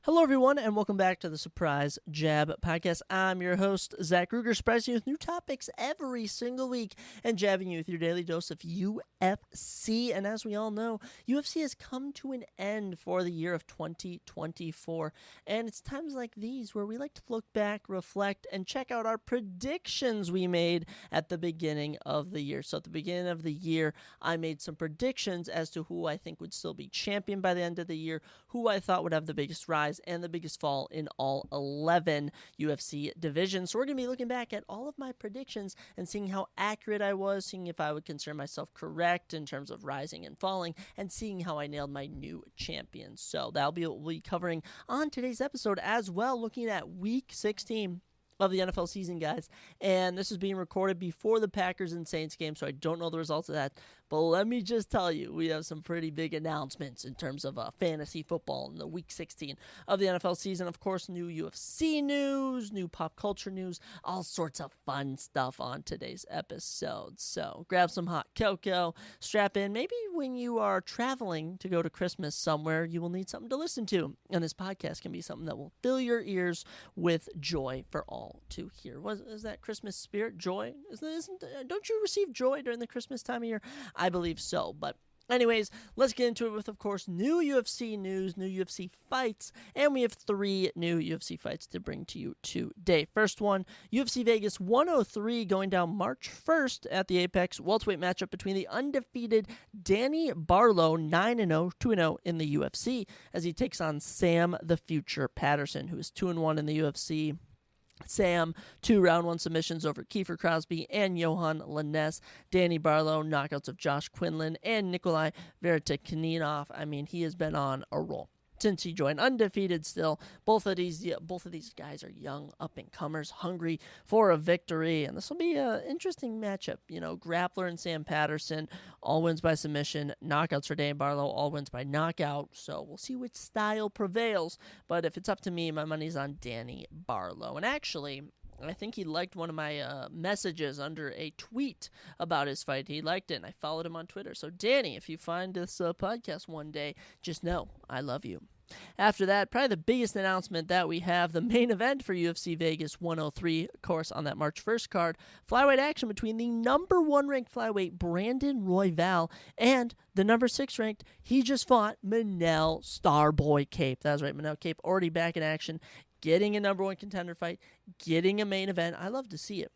Hello, everyone, and welcome back to the Surprise Jab Podcast. I'm your host, Zach Ruger, surprising you with new topics every single week and jabbing you with your daily dose of UFC. And as we all know, UFC has come to an end for the year of 2024. And it's times like these where we like to look back, reflect, and check out our predictions we made at the beginning of the year. So at the beginning of the year, I made some predictions as to who I think would still be champion by the end of the year, who I thought would have the biggest rise and the biggest fall in all 11 UFC divisions. So we're going to be looking back at all of my predictions and seeing how accurate I was, seeing if I would consider myself correct in terms of rising and falling, and seeing how I nailed my new champions. So that'll be what we'll be covering on today's episode as well, looking at Week 16 of the NFL season, guys. And this is being recorded before the Packers and Saints game, so I don't know the results of that. But let me just tell you, we have some pretty big announcements in terms of fantasy football in the Week 16 of the NFL season. Of course, new UFC news, new pop culture news, all sorts of fun stuff on today's episode. So grab some hot cocoa, strap in. Maybe when you are traveling to go to Christmas somewhere, you will need something to listen to. And this podcast can be something that will fill your ears with joy for all to hear. Is that Christmas spirit, joy? Don't you receive joy during the Christmas time of year? I believe so, but anyways, let's get into it with, of course, new UFC news, new UFC fights, and we have 3 new UFC fights to bring to you today. First one, UFC Vegas 103 going down March 1st at the Apex, welterweight matchup between the undefeated Danny Barlow, 9-0, 2-0 in the UFC, as he takes on Sam the Future Patterson, who is 2-1 in the UFC. Sam, 2 round 1 submissions over Kiefer Crosby and Johan Lainez. Danny Barlow, knockouts of Josh Quinlan and Nikolai Vertikhinov. I mean, he has been on a roll since he joined, undefeated still. Both of these guys are young up-and-comers, hungry for a victory, and this will be an interesting matchup. You know, grappler and Sam Patterson, all wins by submission. Knockouts for Danny Barlow, all wins by knockout, so we'll see which style prevails, but if it's up to me, my money's on Danny Barlow. And actually, I think he liked one of my messages under a tweet about his fight. He liked it, and I followed him on Twitter. So, Danny, if you find this podcast one day, just know I love you. After that, probably the biggest announcement that we have, the main event for UFC Vegas 103, of course, on that March 1st card, flyweight action between the number 1 ranked flyweight Brandon Royval and the number 6 ranked, he just fought Manel Starboy Cape. That's right, Manel Cape already back in action, getting a number 1 contender fight, getting a main event. I love to see it.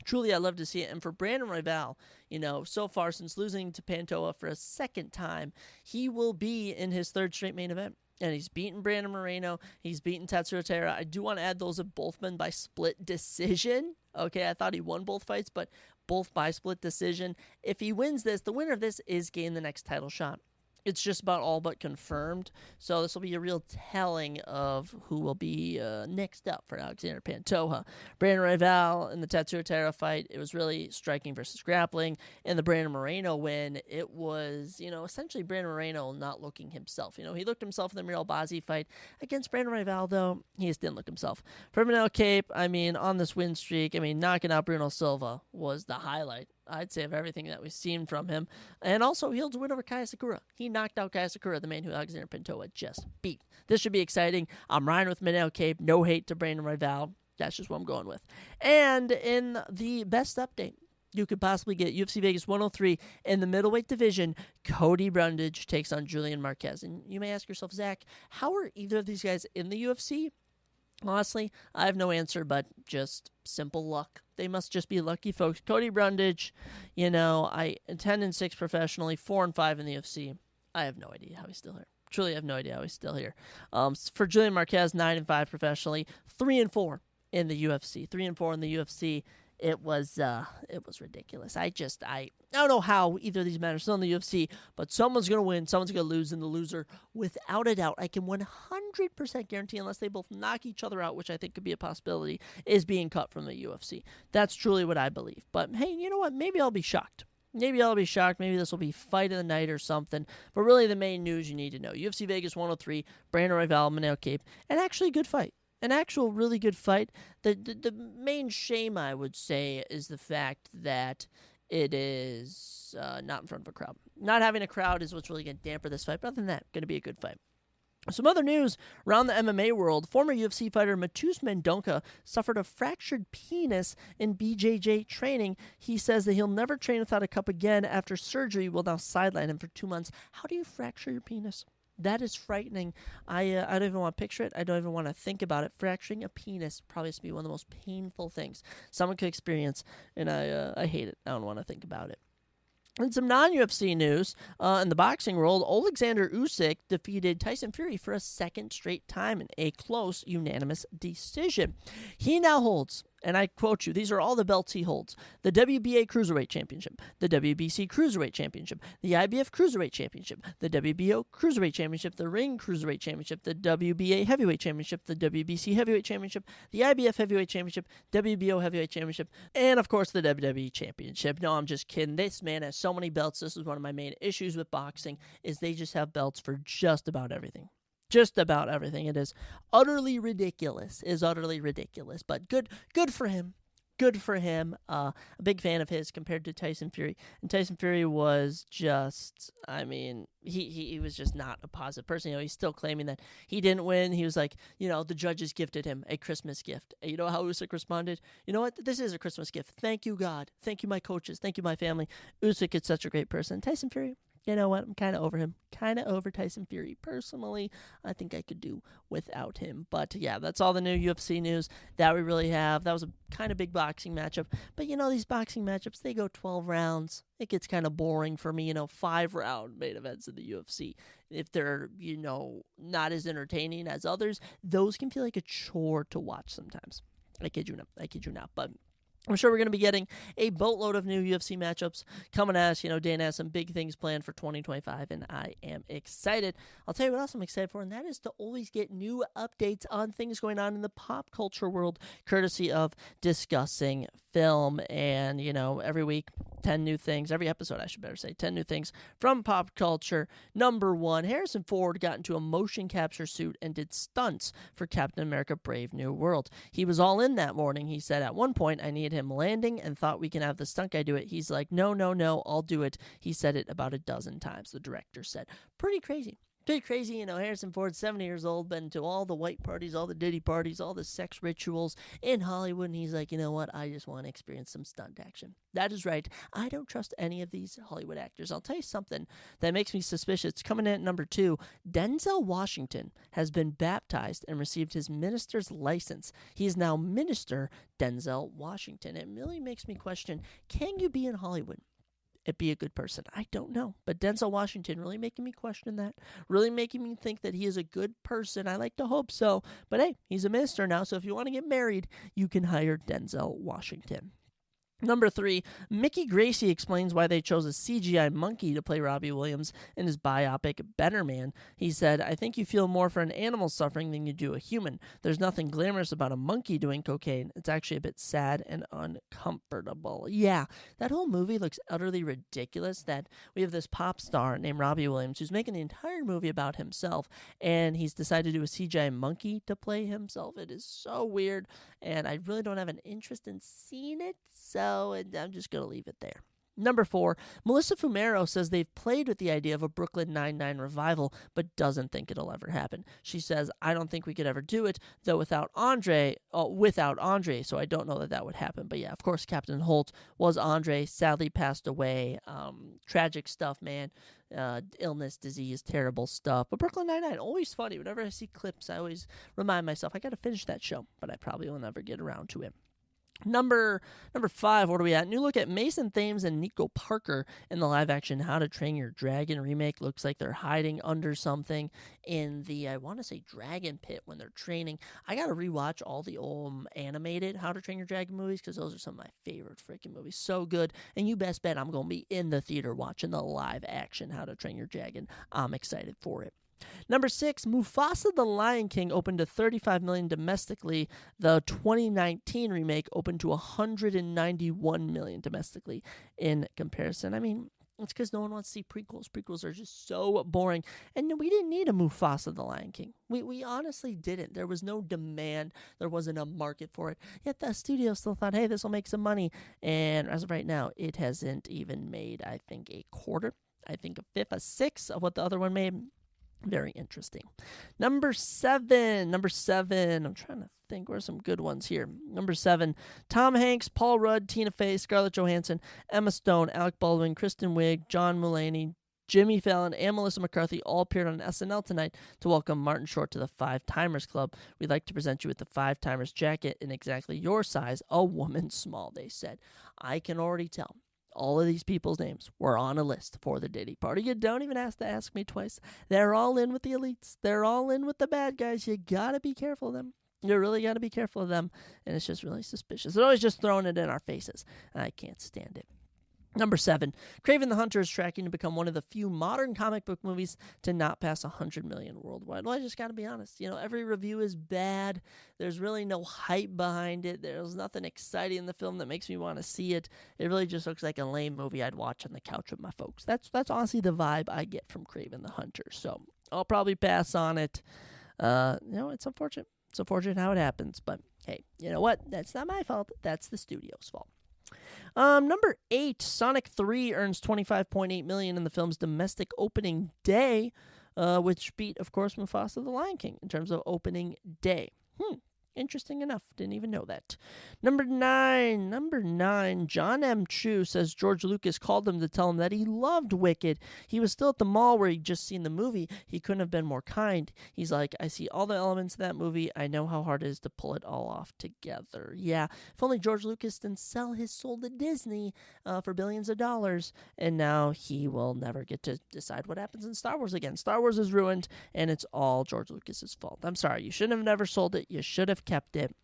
Truly, I love to see it. And for Brandon Royval, you know, so far since losing to Pantoja for a second time, he will be in his 3rd straight main event. And he's beaten Brandon Moreno. He's beaten Tatsuro Taira. I do want to add those have both been by split decision. Okay, I thought he won both fights, but both by split decision. If he wins this, the winner of this is getting the next title shot. It's just about all but confirmed. So this will be a real telling of who will be next up for Alexander Pantoja. Brandon Royval in the Tatsuro Taira fight, it was really striking versus grappling. In the Brandon Moreno win, it was, essentially Brandon Moreno not looking himself. He looked himself in the Muriel Bazzi fight. Against Brandon Royval, though, he just didn't look himself. For Manel Cape, on this win streak, knocking out Bruno Silva was the highlight, I'd say, of everything that we've seen from him. And also, he holds a win over Kaya Sakura. He knocked out Kaya Sakura, the man who Alexander Pantoja just beat. This should be exciting. I'm riding with Manel Cape. No hate to Brandon Royval. That's just what I'm going with. And in the best update you could possibly get, UFC Vegas 103 in the middleweight division, Cody Brundage takes on Julian Marquez. And you may ask yourself, Zach, how are either of these guys in the UFC? Honestly, I have no answer, but just simple luck. They must just be lucky folks. Cody Brundage, 10-6 professionally, 4-5 in the UFC. I have no idea how he's still here. Truly have no idea how he's still here. For Julian Marquez, 9-5 professionally, 3-4 in the UFC. 3-4 in the UFC. It was ridiculous. I don't know how either of these men are still in the UFC, but someone's going to win, someone's going to lose, and the loser, without a doubt, I can 100% guarantee, unless they both knock each other out, which I think could be a possibility, is being cut from the UFC. That's truly what I believe. But hey, you know what? Maybe I'll be shocked. Maybe this will be fight of the night or something. But really the main news you need to know, UFC Vegas 103, Brandon Royval, Manel Cape, and actually a good fight. An actual really good fight. The main shame, I would say, is the fact that it is not in front of a crowd. Not having a crowd is what's really going to damper this fight. But other than that, going to be a good fight. Some other news around the MMA world. Former UFC fighter Matus Mendonca suffered a fractured penis in BJJ training. He says that he'll never train without a cup again after surgery will now sideline him for 2 months. How do you fracture your penis? That is frightening. I don't even want to picture it. I don't even want to think about it. Fracturing a penis probably has to be one of the most painful things someone could experience, and I hate it. I don't want to think about it. And some non-UFC news in the boxing world, Alexander Usyk defeated Tyson Fury for a second straight time in a close, unanimous decision. He now holds, and I quote you, these are all the belts he holds: the WBA Cruiserweight Championship, the WBC Cruiserweight Championship, the IBF Cruiserweight Championship, the WBO Cruiserweight Championship, the Ring Cruiserweight Championship, the WBA Heavyweight Championship, the WBC Heavyweight Championship, the IBF Heavyweight Championship, WBO Heavyweight Championship, and of course the WWE Championship. No, I'm just kidding. This man has so many belts. This is one of my main issues with boxing, is they just have belts for just about everything. Just about everything. It is utterly ridiculous. But good for him. Good for him. A big fan of his compared to Tyson Fury. And Tyson Fury was just, he was just not a positive person. He's still claiming that he didn't win. He was like, the judges gifted him a Christmas gift. And you know how Usyk responded? You know what? This is a Christmas gift. Thank you, God. Thank you, my coaches. Thank you, my family. Usyk is such a great person. Tyson Fury, you know what? I'm kind of over him. Kind of over Tyson Fury. Personally, I think I could do without him. But yeah, that's all the new UFC news that we really have. That was a kind of big boxing matchup. But these boxing matchups, they go 12 rounds. It gets kind of boring for me. 5-round main events in the UFC. If they're, not as entertaining as others, those can feel like a chore to watch sometimes. I kid you not. But I'm sure we're going to be getting a boatload of new UFC matchups coming at us. Dan has some big things planned for 2025, and I am excited. I'll tell you what else I'm excited for, and that is to always get new updates on things going on in the pop culture world, courtesy of Discussing Film. And, every week, 10 new things. Every episode, I should better say, 10 new things from pop culture. Number 1, Harrison Ford got into a motion capture suit and did stunts for Captain America: Brave New World. He was all in that morning. He said, at one point, I needed him landing and thought we can have the stunt guy do it. He's like, no, I'll do it. He said it about a dozen times, the director said. Pretty crazy. Harrison Ford's 70 years old, been to all the white parties, all the Diddy parties, all the sex rituals in Hollywood, and he's like, you know what, I just want to experience some stunt action. That is right. I don't trust any of these Hollywood actors. I'll tell you something that makes me suspicious. Coming in at number 2, Denzel Washington has been baptized and received his minister's license. He is now Minister Denzel Washington. It really makes me question, can you be in Hollywood and be a good person? I don't know. But Denzel Washington really making me question that. Really making me think that he is a good person. I like to hope so. But hey, he's a minister now, so if you want to get married, you can hire Denzel Washington. Number 3, Mickey Gracie explains why they chose a CGI monkey to play Robbie Williams in his biopic Better Man. He said, I think you feel more for an animal suffering than you do a human. There's nothing glamorous about a monkey doing cocaine. It's actually a bit sad and uncomfortable. Yeah, that whole movie looks utterly ridiculous, that we have this pop star named Robbie Williams who's making the entire movie about himself, and he's decided to do a CGI monkey to play himself. It is so weird, and I really don't have an interest in seeing it, so I'm just going to leave it there. Number 4, Melissa Fumero says they've played with the idea of a Brooklyn Nine-Nine revival, but doesn't think it'll ever happen. She says, I don't think we could ever do it, though without Andre, so I don't know that would happen. But yeah, of course, Captain Holt was Andre, sadly passed away. Tragic stuff, man. Illness, disease, terrible stuff. But Brooklyn Nine-Nine, always funny. Whenever I see clips, I always remind myself, I got to finish that show, but I probably will never get around to it. Number 5, what are we at? New look at Mason Thames and Nico Parker in the live-action How to Train Your Dragon remake. Looks like they're hiding under something in the, I want to say, dragon pit when they're training. I got to rewatch all the old animated How to Train Your Dragon movies because those are some of my favorite freaking movies. So good. And you best bet I'm going to be in the theater watching the live-action How to Train Your Dragon. I'm excited for it. Number 6, Mufasa the Lion King opened to $35 million domestically. The 2019 remake opened to $191 million domestically in comparison. I mean, it's because no one wants to see prequels. Prequels are just so boring. And we didn't need a Mufasa the Lion King. We honestly didn't. There was no demand. There wasn't a market for it. Yet the studio still thought, hey, this will make some money. And as of right now, it hasn't even made, I think, a quarter. I think a fifth, a sixth of what the other one made. Very interesting. Number seven. I'm trying to think. Where's some good ones here? Number 7. Tom Hanks, Paul Rudd, Tina Fey, Scarlett Johansson, Emma Stone, Alec Baldwin, Kristen Wiig, John Mulaney, Jimmy Fallon, and Melissa McCarthy all appeared on SNL tonight to welcome Martin Short to the Five Timers Club. We'd like to present you with the Five Timers jacket in exactly your size, a woman small, they said. I can already tell. All of these people's names were on a list for the Diddy party. You don't even have to ask me twice. They're all in with the elites. They're all in with the bad guys. You got to be careful of them. You really got to be careful of them. And it's just really suspicious. They're always just throwing it in our faces. I can't stand it. Number 7, Kraven the Hunter is tracking to become one of the few modern comic book movies to not pass 100 million worldwide. Well, I just got to be honest. Every review is bad. There's really no hype behind it. There's nothing exciting in the film that makes me want to see it. It really just looks like a lame movie I'd watch on the couch with my folks. That's honestly the vibe I get from Kraven the Hunter. So I'll probably pass on it. It's unfortunate. It's unfortunate how it happens. But hey, you know what? That's not my fault. That's the studio's fault. Number 8, Sonic 3 earns $25.8 million in the film's domestic opening day, which beat, of course, Mufasa the Lion King in terms of opening day. Interesting enough. Didn't even know that. Number 9. John M. Chu says George Lucas called him to tell him that he loved Wicked. He was still at the mall where he'd just seen the movie. He couldn't have been more kind. He's like, I see all the elements of that movie. I know how hard it is to pull it all off together. Yeah, if only George Lucas didn't sell his soul to Disney for billions of dollars. And now he will never get to decide what happens in Star Wars again. Star Wars is ruined, and it's all George Lucas's fault. I'm sorry. You shouldn't have never sold it. You should have kept it.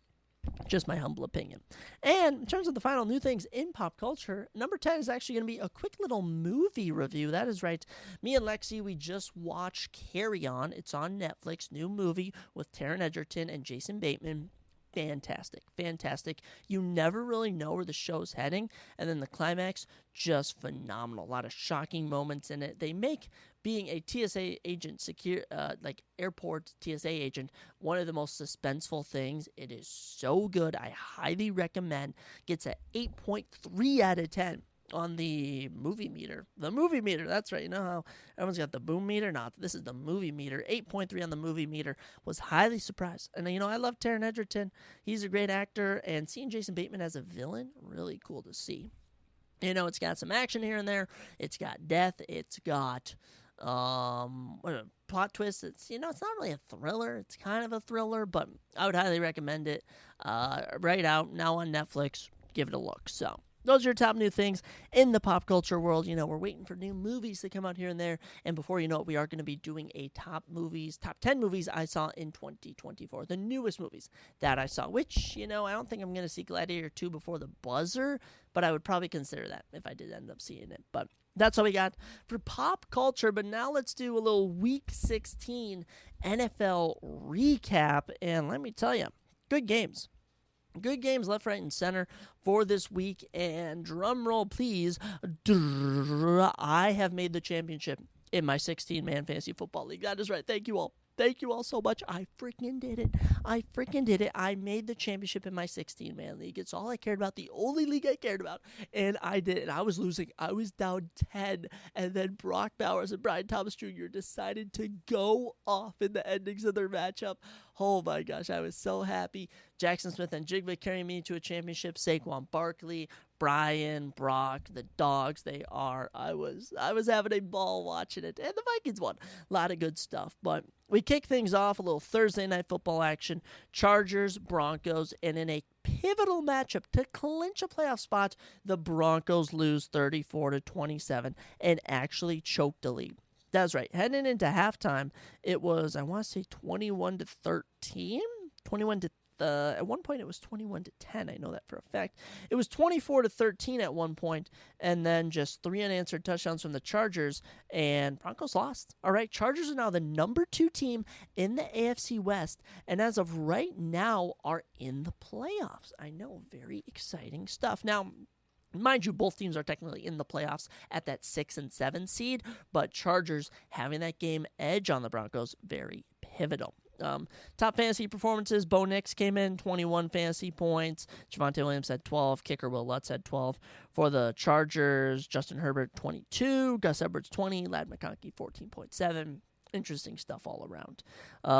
Just my humble opinion. And in terms of the final new things in pop culture, number 10 is actually going to be a quick little movie review. That is right. Me and Lexi, we just watched Carry On. It's on Netflix. New movie with Taron Egerton and Jason Bateman. Fantastic. You never really know where the show's heading, and then the climax, just phenomenal. A lot of shocking moments in it. They make being a TSA agent, airport TSA agent, one of the most suspenseful things. It is so good. I highly recommend. Gets an 8.3 out of 10. On the movie meter. The movie meter, that's right. You know how everyone's got the boom meter? No, this is the movie meter. 8.3 on the movie meter. Was highly surprised. And, I love Taron Egerton. He's a great actor. And seeing Jason Bateman as a villain, really cool to see. It's got some action here and there. It's got death. It's got plot twists. It's not really a thriller. It's kind of a thriller, but I would highly recommend it. Right out now on Netflix. Give it a look. So those are your top new things in the pop culture world. We're waiting for new movies to come out here and there. And before you know it, we are going to be doing a top 10 movies I saw in 2024. The newest movies that I saw, which, I don't think I'm going to see Gladiator 2 before the buzzer, but I would probably consider that if I did end up seeing it. But that's all we got for pop culture. But now let's do a little Week 16 NFL recap. And let me tell you, good games. Good games left, right, and center for this week. And drum roll, please. I have made the championship in my 16-man fantasy football league. That is right. Thank you all. Thank you all so much. I freaking did it. I made the championship in my 16-man league. It's all I cared about, the only league I cared about. And I did it. I was losing. I was down 10. And then Brock Bowers and Brian Thomas Jr. decided to go off in the endings of their matchup. Oh my gosh, I was so happy. Jackson Smith and Jigba carrying me to a championship. Saquon Barkley, Brian, Brock, the dogs, they are. I was having a ball watching it. And the Vikings won. A lot of good stuff. But we kick things off, a little Thursday night football action. Chargers, Broncos, and in a pivotal matchup to clinch a playoff spot, the Broncos lose 34-27 and actually choke the lead. That's right. Heading into halftime, it was, I want to say 21-13? At one point, it was 21-10. I know that for a fact. It was 24-13 at one point, and then just 3 unanswered touchdowns from the Chargers, and Broncos lost. All right, Chargers are now the number 2 team in the AFC West, and as of right now, are in the playoffs. I know, very exciting stuff. Now, mind you, both teams are technically in the playoffs at that 6 and 7 seed, but Chargers having that game edge on the Broncos, very pivotal. Top fantasy performances, Bo Nix came in, 21 fantasy points. Javonte Williams had 12. Kicker Will Lutz had 12. For the Chargers, Justin Herbert, 22. Gus Edwards, 20. Ladd McConkey, 14.7. Interesting stuff all around.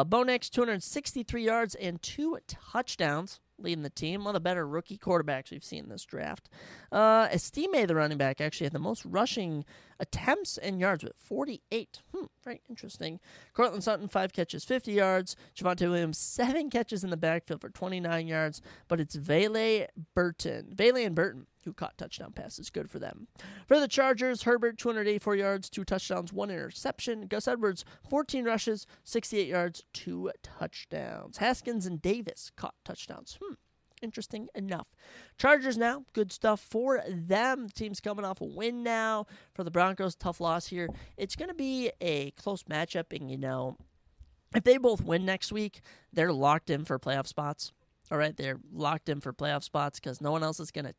Bo Nix, 263 yards and 2 touchdowns, leading the team. One of the better rookie quarterbacks we've seen in this draft. Estime, the running back, actually had the most rushing attempts and yards with 48. Very interesting. Cortland Sutton, 5 catches, 50 yards. Javonte Williams, 7 catches in the backfield for 29 yards. But it's Vele and Burton, who caught touchdown passes. Good for them. For the Chargers, Herbert, 284 yards, 2 touchdowns, 1 interception. Gus Edwards, 14 rushes, 68 yards, 2 touchdowns. Haskins and Davis caught touchdowns. Interesting enough. Chargers now, good stuff for them. The team's coming off a win now. For the Broncos, tough loss here. It's going to be a close matchup, and, if they both win next week, they're locked in for playoff spots. All right, they're locked in for playoff spots because no one else is going to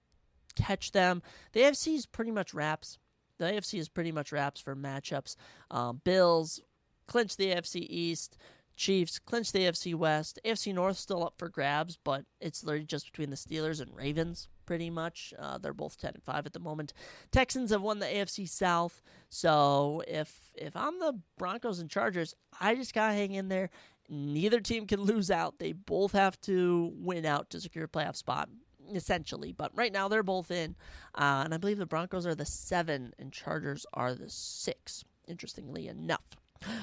catch them. The AFC is pretty much wraps. The AFC is pretty much wraps for matchups. Bills clinch the AFC East. Chiefs clinch the AFC West. AFC North still up for grabs, but it's literally just between the Steelers and Ravens, pretty much. They're both 10-5 at the moment. Texans have won the AFC South, so if I'm the Broncos and Chargers, I just gotta hang in there. Neither team can lose out. They both have to win out to secure a playoff spot, essentially. But right now, they're both in, and I believe the Broncos are the 7 and Chargers are the 6, interestingly enough.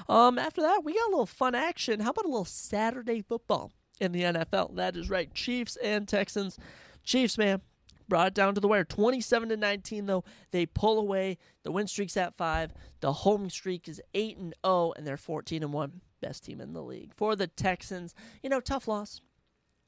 After that, we got a little fun action. How about a little Saturday football in the NFL? That is right, Chiefs and Texans. Chiefs, man, brought it down to the wire. 27-19, though. They pull away. The win streak's at 5. The home streak is 8-0, and they're 14-1. Best team in the league. For the Texans, tough loss.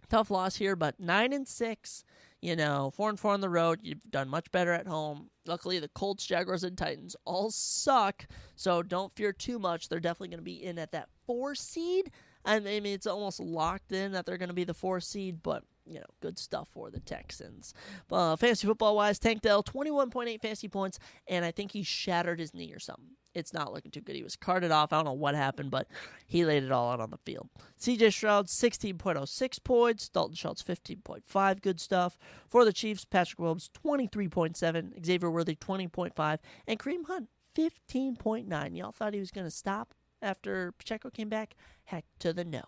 Tough loss here, but 9-6. 4-4 on the road. You've done much better at home. Luckily, the Colts, Jaguars, and Titans all suck, so don't fear too much. They're definitely going to be in at that 4 seed. I mean, it's almost locked in that they're going to be the 4 seed, but, good stuff for the Texans. Fantasy football-wise, Tank Dell, 21.8 fantasy points, and I think he shattered his knee or something. It's not looking too good. He was carted off. I don't know what happened, but he laid it all out on the field. CJ Stroud, 16.06 points. Dalton Schultz, 15.5. Good stuff. For the Chiefs, Patrick Williams, 23.7. Xavier Worthy, 20.5. And Kareem Hunt, 15.9. Y'all thought he was going to stop after Pacheco came back? Heck to the no.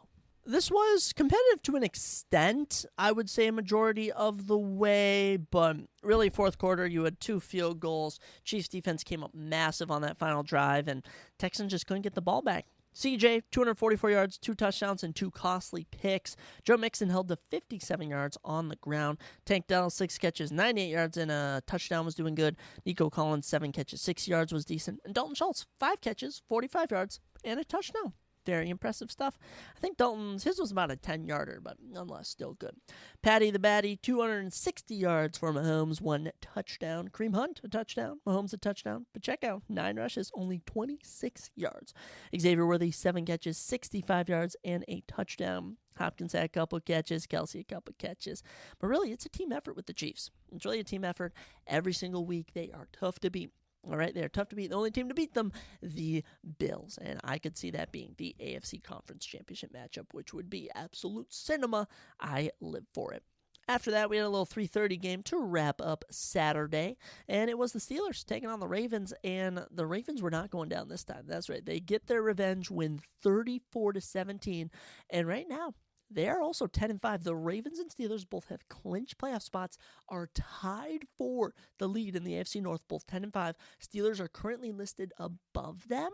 This was competitive to an extent, I would say a majority of the way, but really fourth quarter, you had 2 field goals. Chiefs defense came up massive on that final drive, and Texans just couldn't get the ball back. CJ, 244 yards, 2 touchdowns, and 2 costly picks. Joe Mixon held to 57 yards on the ground. Tank Dell, 6 catches, 98 yards, and a touchdown was doing good. Nico Collins, 7 catches, 6 yards was decent. And Dalton Schultz, 5 catches, 45 yards, and a touchdown. Very impressive stuff. I think his was about a 10-yarder, but nonetheless, still good. Patty the Batty, 260 yards for Mahomes, 1 touchdown. Kareem Hunt, a touchdown. Mahomes, a touchdown. Pacheco, 9 rushes, only 26 yards. Xavier Worthy, 7 catches, 65 yards, and a touchdown. Hopkins had a couple catches. Kelsey, a couple catches. But really, it's a team effort with the Chiefs. It's really a team effort. Every single week, they are tough to beat. All right, they're tough to beat. The only team to beat them, the Bills. And I could see that being the AFC Conference Championship matchup, which would be absolute cinema. I live for it. After that, we had a little 3:30 game to wrap up Saturday, and it was the Steelers taking on the Ravens, and the Ravens were not going down this time. That's right. They get their revenge, win 34-17, and right now, they are also 10-5. The Ravens and Steelers both have clinched playoff spots, are tied for the lead in the AFC North, both 10-5. Steelers are currently listed above them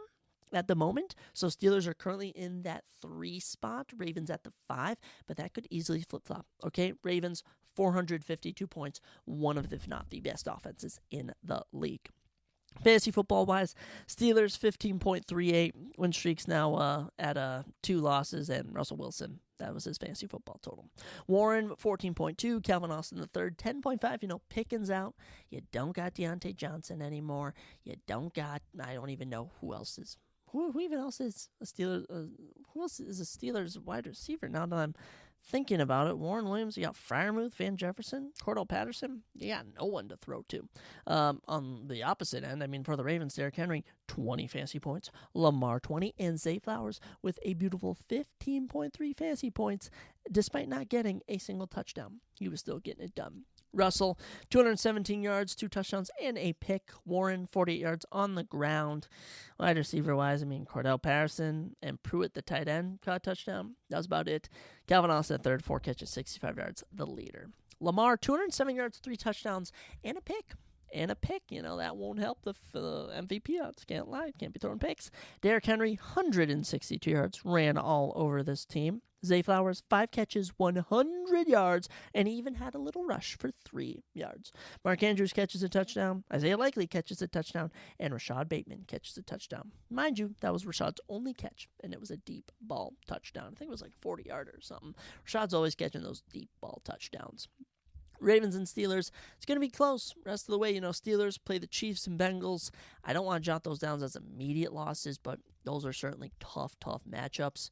at the moment. So Steelers are currently in that 3 spot, Ravens at the 5, but that could easily flip-flop. Okay, Ravens, 452 points, one of, if not the best offenses in the league. Fantasy football-wise, Steelers 15.38, win streaks now at 2 losses, and Russell Wilson, that was his fantasy football total. Warren, 14.2, Calvin Austin III, 10.5, Pickens out. You don't got Deontay Johnson anymore. You don't got, I don't even know who else is, who even else is a Steelers, who else is a Steelers wide receiver now that I'm thinking about it? Warren Williams, you got Freiermuth, Van Jefferson, Cordell Patterson. You got no one to throw to. On the opposite end, for the Ravens, Derrick Henry, 20 fantasy points. Lamar, 20. And Zay Flowers with a beautiful 15.3 fantasy points. Despite not getting a single touchdown, he was still getting it done. Russell, 217 yards, 2 touchdowns, and a pick. Warren, 48 yards on the ground. Wide receiver-wise, Cordell Patterson and Pruitt, the tight end, caught a touchdown. That was about it. Calvin Austin at third, 4 catches, 65 yards, the leader. Lamar, 207 yards, 3 touchdowns, and a pick. That won't help the MVP odds. Can't lie. Can't be throwing picks. Derrick Henry, 162 yards, ran all over this team. Zay Flowers, 5 catches, 100 yards, and he even had a little rush for 3 yards. Mark Andrews catches a touchdown. Isaiah Likely catches a touchdown. And Rashad Bateman catches a touchdown. Mind you, that was Rashad's only catch, and it was a deep ball touchdown. I think it was like 40-yarder or something. Rashad's always catching those deep ball touchdowns. Ravens and Steelers, it's going to be close. Rest of the way, Steelers play the Chiefs and Bengals. I don't want to jot those down as immediate losses, but those are certainly tough matchups.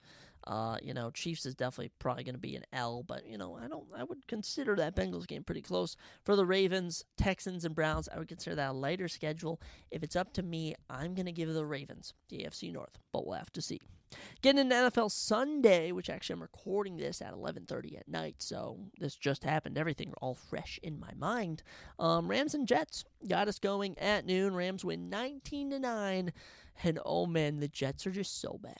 Chiefs is definitely probably going to be an L, but, I would consider that Bengals game pretty close. For the Ravens, Texans, and Browns, I would consider that a lighter schedule. If it's up to me, I'm going to give the Ravens the AFC North, but we'll have to see. Getting into NFL Sunday, which actually I'm recording this at 11:30 at night, so this just happened. Everything all fresh in my mind. Rams and Jets got us going at noon. Rams win 19-9, and oh man, the Jets are just so bad.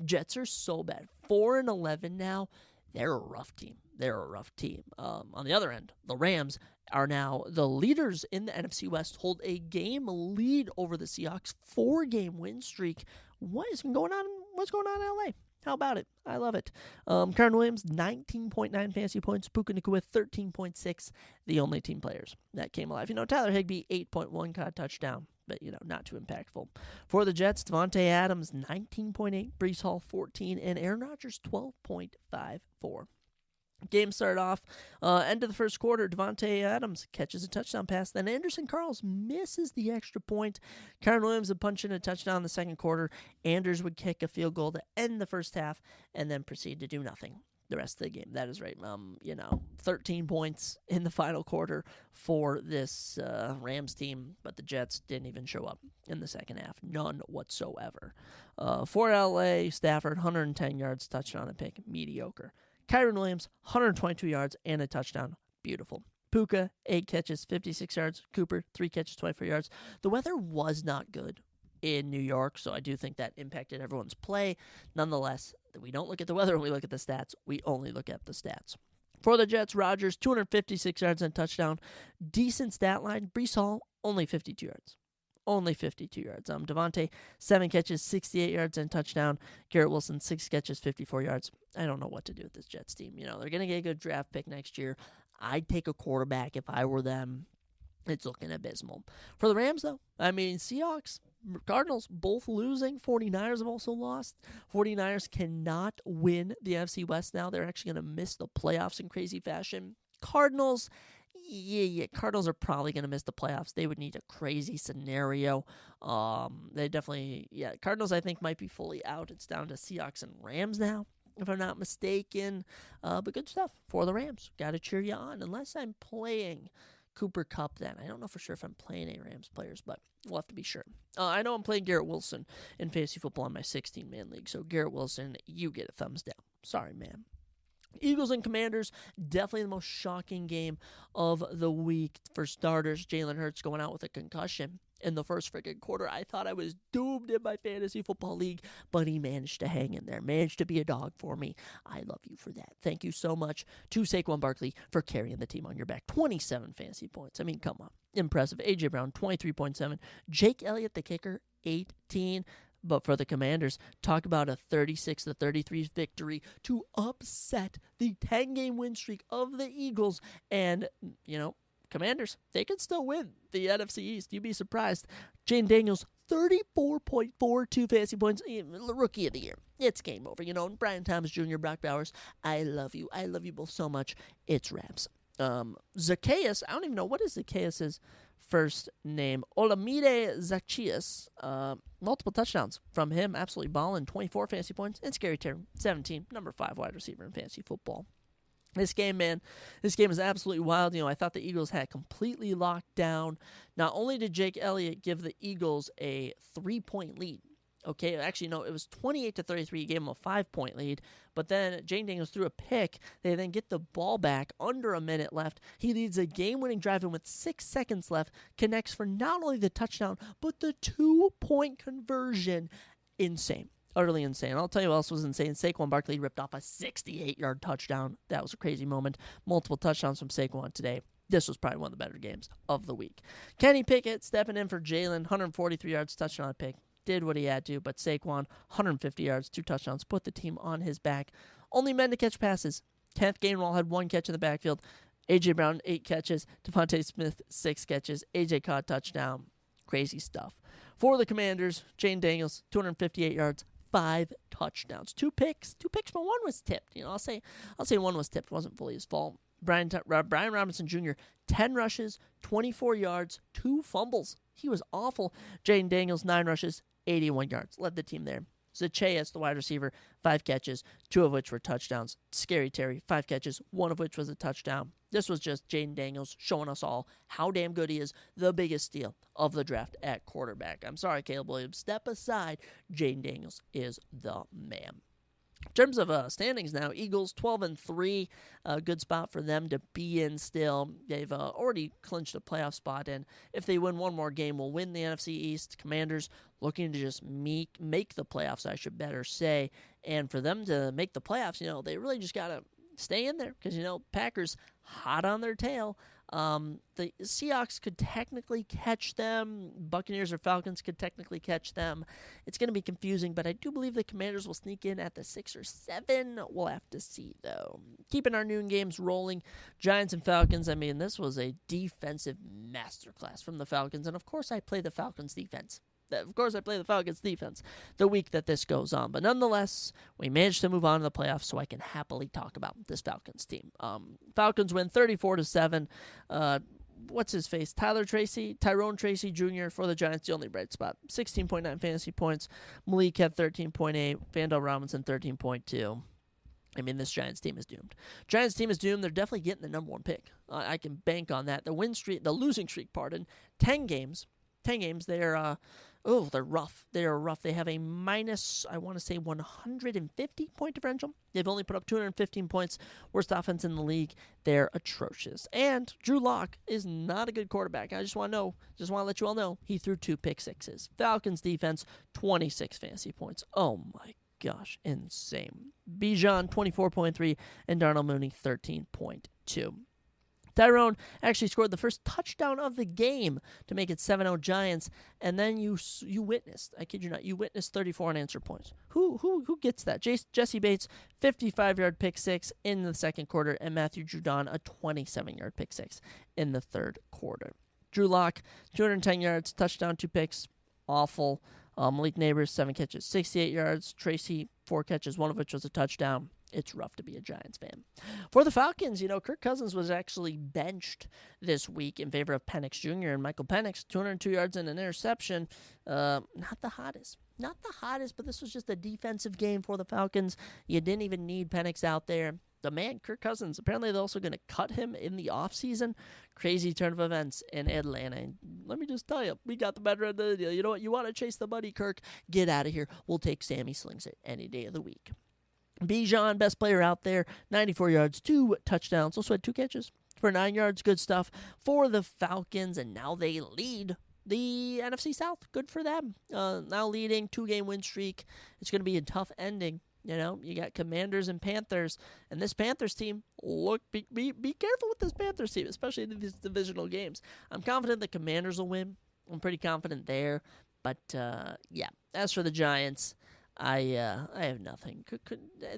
Jets are so bad. 4-11 now. They're a rough team. On the other end, the Rams are now the leaders in the NFC West, hold a game lead over the Seahawks, 4-game win streak. What's going on in LA? How about it? I love it. Kyren Williams, 19.9 fantasy points. Puka Nacua, 13.6. The only team players that came alive. Tyler Higbee, 8.1, caught a touchdown, but, not too impactful. For the Jets, Devontae Adams, 19.8. Breece Hall, 14. And Aaron Rodgers, 12.54. Game started off, end of the first quarter, Devontae Adams catches a touchdown pass. Then Anderson Carls misses the extra point. Kyren Williams would punch in a touchdown in the second quarter. Anders would kick a field goal to end the first half and then proceed to do nothing the rest of the game. That is right. 13 points in the final quarter for this Rams team, but the Jets didn't even show up in the second half. None whatsoever. For LA, Stafford, 110 yards, touchdown and pick, mediocre. Kyren Williams, 122 yards and a touchdown. Beautiful. Puka, 8 catches, 56 yards. Cooper, 3 catches, 24 yards. The weather was not good in New York, so I do think that impacted everyone's play. Nonetheless, we don't look at the weather when we look at the stats. We only look at the stats. For the Jets, Rodgers, 256 yards and a touchdown. Decent stat line. Breece Hall, only 52 yards. Devontae, 7 catches, 68 yards and touchdown. Garrett Wilson, 6 catches, 54 yards. I don't know what to do with this Jets team. They're going to get a good draft pick next year. I'd take a quarterback if I were them. It's looking abysmal. For the Rams, though, Seahawks, Cardinals, both losing. 49ers have also lost. 49ers cannot win the NFC West now. They're actually going to miss the playoffs in crazy fashion. Cardinals are probably going to miss the playoffs. They would need a crazy scenario. Cardinals, I think, might be fully out. It's down to Seahawks and Rams now, if I'm not mistaken. But good stuff for the Rams. Got to cheer you on, unless I'm playing Cooper Kupp then. I don't know for sure if I'm playing any Rams players, but we'll have to be sure. I know I'm playing Garrett Wilson in fantasy football in my 16-man league, so Garrett Wilson, you get a thumbs down. Sorry, man. Eagles and Commanders, definitely the most shocking game of the week. For starters, Jalen Hurts going out with a concussion in the first freaking quarter. I thought I was doomed in my fantasy football league, but he managed to hang in there, managed to be a dog for me. I love you for that. Thank you so much to Saquon Barkley for carrying the team on your back. 27 fantasy points. Come on. Impressive. A.J. Brown, 23.7. Jake Elliott, the kicker, 18. But for the Commanders, talk about a 36-33 victory to upset the 10-game win streak of the Eagles. And, Commanders, they can still win the NFC East. You'd be surprised. Jane Daniels, 34.42 fantasy points. Rookie of the year. It's game over. And Brian Thomas Jr., Brock Bowers, I love you. I love you both so much. It's wraps. Zacchaeus, I don't even know. What is Zacchaeus' first name? Olamide Zacchaeus. Multiple touchdowns from him. Absolutely balling. 24 fantasy points. And Scary Terry, 17. Number 5 wide receiver in fantasy football. This game is absolutely wild. I thought the Eagles had completely locked down. Not only did Jake Elliott give the Eagles a 3-point lead Okay, actually, no, it was 28-33. He gave him a 5-point lead, but then Jane Daniels threw a pick. They then get the ball back under a minute left. He leads a game-winning drive, and with 6 seconds left, connects for not only the touchdown, but the 2-point conversion. Insane. Utterly insane. I'll tell you what else was insane. Saquon Barkley ripped off a 68-yard touchdown. That was a crazy moment. Multiple touchdowns from Saquon today. This was probably one of the better games of the week. Kenny Pickett stepping in for Jalen, 143 yards, touchdown pick. Did what he had to, but Saquon, 150 yards, 2 touchdowns, put the team on his back. Only men to catch passes. Kenneth Gainwell had 1 catch in the backfield. A.J. Brown, 8 catches. Devontae Smith, 6 catches. A.J. caught touchdown. Crazy stuff. For the Commanders, Jane Daniels, 258 yards, 5 touchdowns. 2 picks, but 1 was tipped. I'll say 1 was tipped. It wasn't fully his fault. Brian Robinson Jr., 10 rushes, 24 yards, 2 fumbles. He was awful. Jaden Daniels, 9 rushes, 81 yards. Led the team there. Zacchaeus, the wide receiver, 5 catches, 2 of which were touchdowns. Scary Terry, 5 catches, 1 of which was a touchdown. This was just Jaden Daniels showing us all how damn good he is. The biggest steal of the draft at quarterback. I'm sorry, Caleb Williams. Step aside. Jaden Daniels is the man. In terms of standings now, Eagles 12-3, a good spot for them to be in still. They've already clinched a playoff spot, and if they win one more game, will win the NFC East. Commanders looking to just make the playoffs, I should better say. And for them to make the playoffs, they really just got to stay in there because, Packers hot on their tail. The Seahawks could technically catch them. Buccaneers or Falcons could technically catch them. It's going to be confusing, but I do believe the Commanders will sneak in at the 6 or 7. We'll have to see, though. Keeping our noon games rolling, Giants and Falcons. I mean, this was a defensive masterclass from the Falcons, and of course I play the Falcons defense. The week that this goes on. But nonetheless, we managed to move on to the playoffs, so I can happily talk about this Falcons team. Falcons win 34-7. What's his face? Tyrone Tracy Jr. for the Giants, the only bright spot. 16.9 fantasy points. Malik had 13.8. Vandal Robinson, 13.2. I mean, this Giants team is doomed. They're definitely getting the number 1 pick. I can bank on that. The losing streak, 10 games. They're rough. They have a minus, I want to say, 150 point differential. They've only put up 215 points. Worst offense in the league. They're atrocious. And Drew Lock is not a good quarterback. I just want to let you all know, he threw 2 pick sixes. Falcons defense, 26 fantasy points. Oh my gosh, insane. Bijan, 24.3, and Darnell Mooney, 13.2. Tyrone actually scored the first touchdown of the game to make it 7-0 Giants, and then you witnessed, I kid you not, 34 unanswered points. Who gets that? Jesse Bates, 55-yard pick 6 in the second quarter, and Matthew Judon, a 27-yard pick 6 in the third quarter. Drew Lock, 210 yards, touchdown, 2 picks, awful. Malik Neighbors, 7 catches, 68 yards. Tracy, 4 catches, 1 of which was a touchdown. It's rough to be a Giants fan. For the Falcons, Kirk Cousins was actually benched this week in favor of Penix Jr. and Michael Penix, 202 yards and an interception. Not the hottest, but this was just a defensive game for the Falcons. You didn't even need Penix out there. The man, Kirk Cousins, apparently they're also going to cut him in the offseason. Crazy turn of events in Atlanta. And let me just tell you, we got the better end of the deal. You know what? You want to chase the money, Kirk? Get out of here. We'll take Sammy Slings it any day of the week. Bijan, best player out there, 94 yards, 2 touchdowns. Also had 2 catches for 9 yards. Good stuff for the Falcons, and now they lead the NFC South. Good for them. Now leading, 2-game win streak. It's going to be a tough ending. You got Commanders and Panthers, and this Panthers team, be careful with this Panthers team, especially in these divisional games. I'm confident the Commanders will win. I'm pretty confident there, but as for the Giants, I have nothing.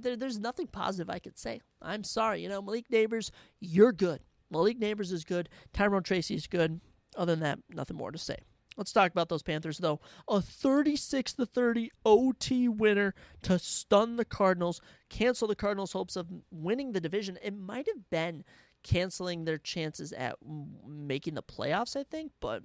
There's nothing positive I could say. I'm sorry. Malik Neighbors, you're good. Malik Neighbors is good. Tyrone Tracy is good. Other than that, nothing more to say. Let's talk about those Panthers, though. A 36-30 OT winner to stun the Cardinals, cancel the Cardinals' hopes of winning the division. It might have been canceling their chances at making the playoffs, I think, but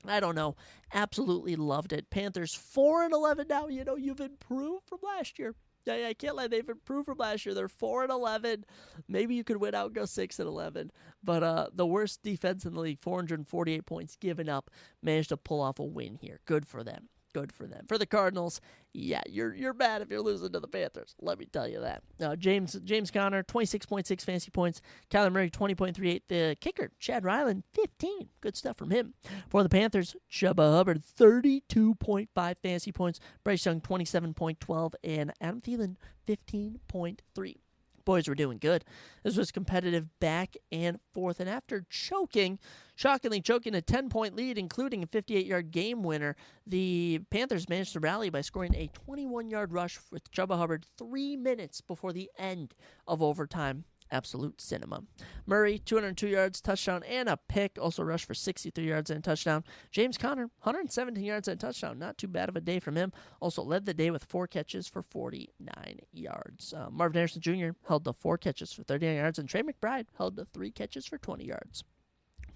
I don't know. Absolutely loved it. Panthers 4-11 now. You've improved from last year. Yeah, I can't lie. They've improved from last year. They're 4-11. Maybe you could win out and go 6-11. But the worst defense in the league, 448 points given up, managed to pull off a win here. Good for them. Good for them. For the Cardinals, yeah, you're bad if you're losing to the Panthers. Let me tell you that. James Conner, 26.6 fantasy points. Kyler Murray, 20.38. The kicker, Chad Ryland, 15. Good stuff from him. For the Panthers, Chuba Hubbard, 32.5 fantasy points. Bryce Young, 27.12. And Adam Thielen, 15.3. Boys were doing good. This was competitive back and forth. And after shockingly choking a 10-point lead, including a 58-yard game winner, the Panthers managed to rally by scoring a 21-yard rush with Chuba Hubbard 3 minutes before the end of overtime. Absolute cinema. Murray, 202 yards, touchdown, and a pick. Also rushed for 63 yards and a touchdown. James Conner, 117 yards and a touchdown. Not too bad of a day from him. Also led the day with 4 catches for 49 yards. Marvin Harrison Jr. held to 4 catches for 39 yards, and Trey McBride held to 3 catches for 20 yards.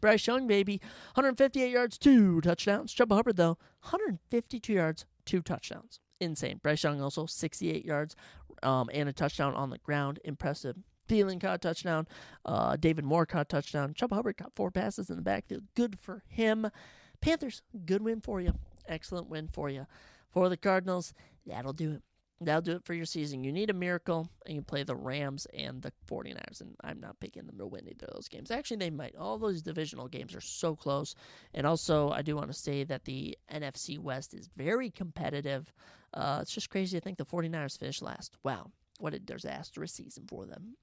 Bryce Young, baby, 158 yards, 2 touchdowns. Chuba Hubbard, though, 152 yards, 2 touchdowns. Insane. Bryce Young also 68 yards and a touchdown on the ground. Impressive. Thielen caught a touchdown. David Moore caught a touchdown. Chuba Hubbard caught 4 passes in the backfield. Good for him. Panthers, good win for you. Excellent win for you. For the Cardinals, that'll do it. That'll do it for your season. You need a miracle, and you play the Rams and the 49ers, and I'm not picking them to win either of those games. Actually, they might. All those divisional games are so close. And also, I do want to say that the NFC West is very competitive. It's just crazy to think the 49ers finished last. Wow, what a disastrous season for them.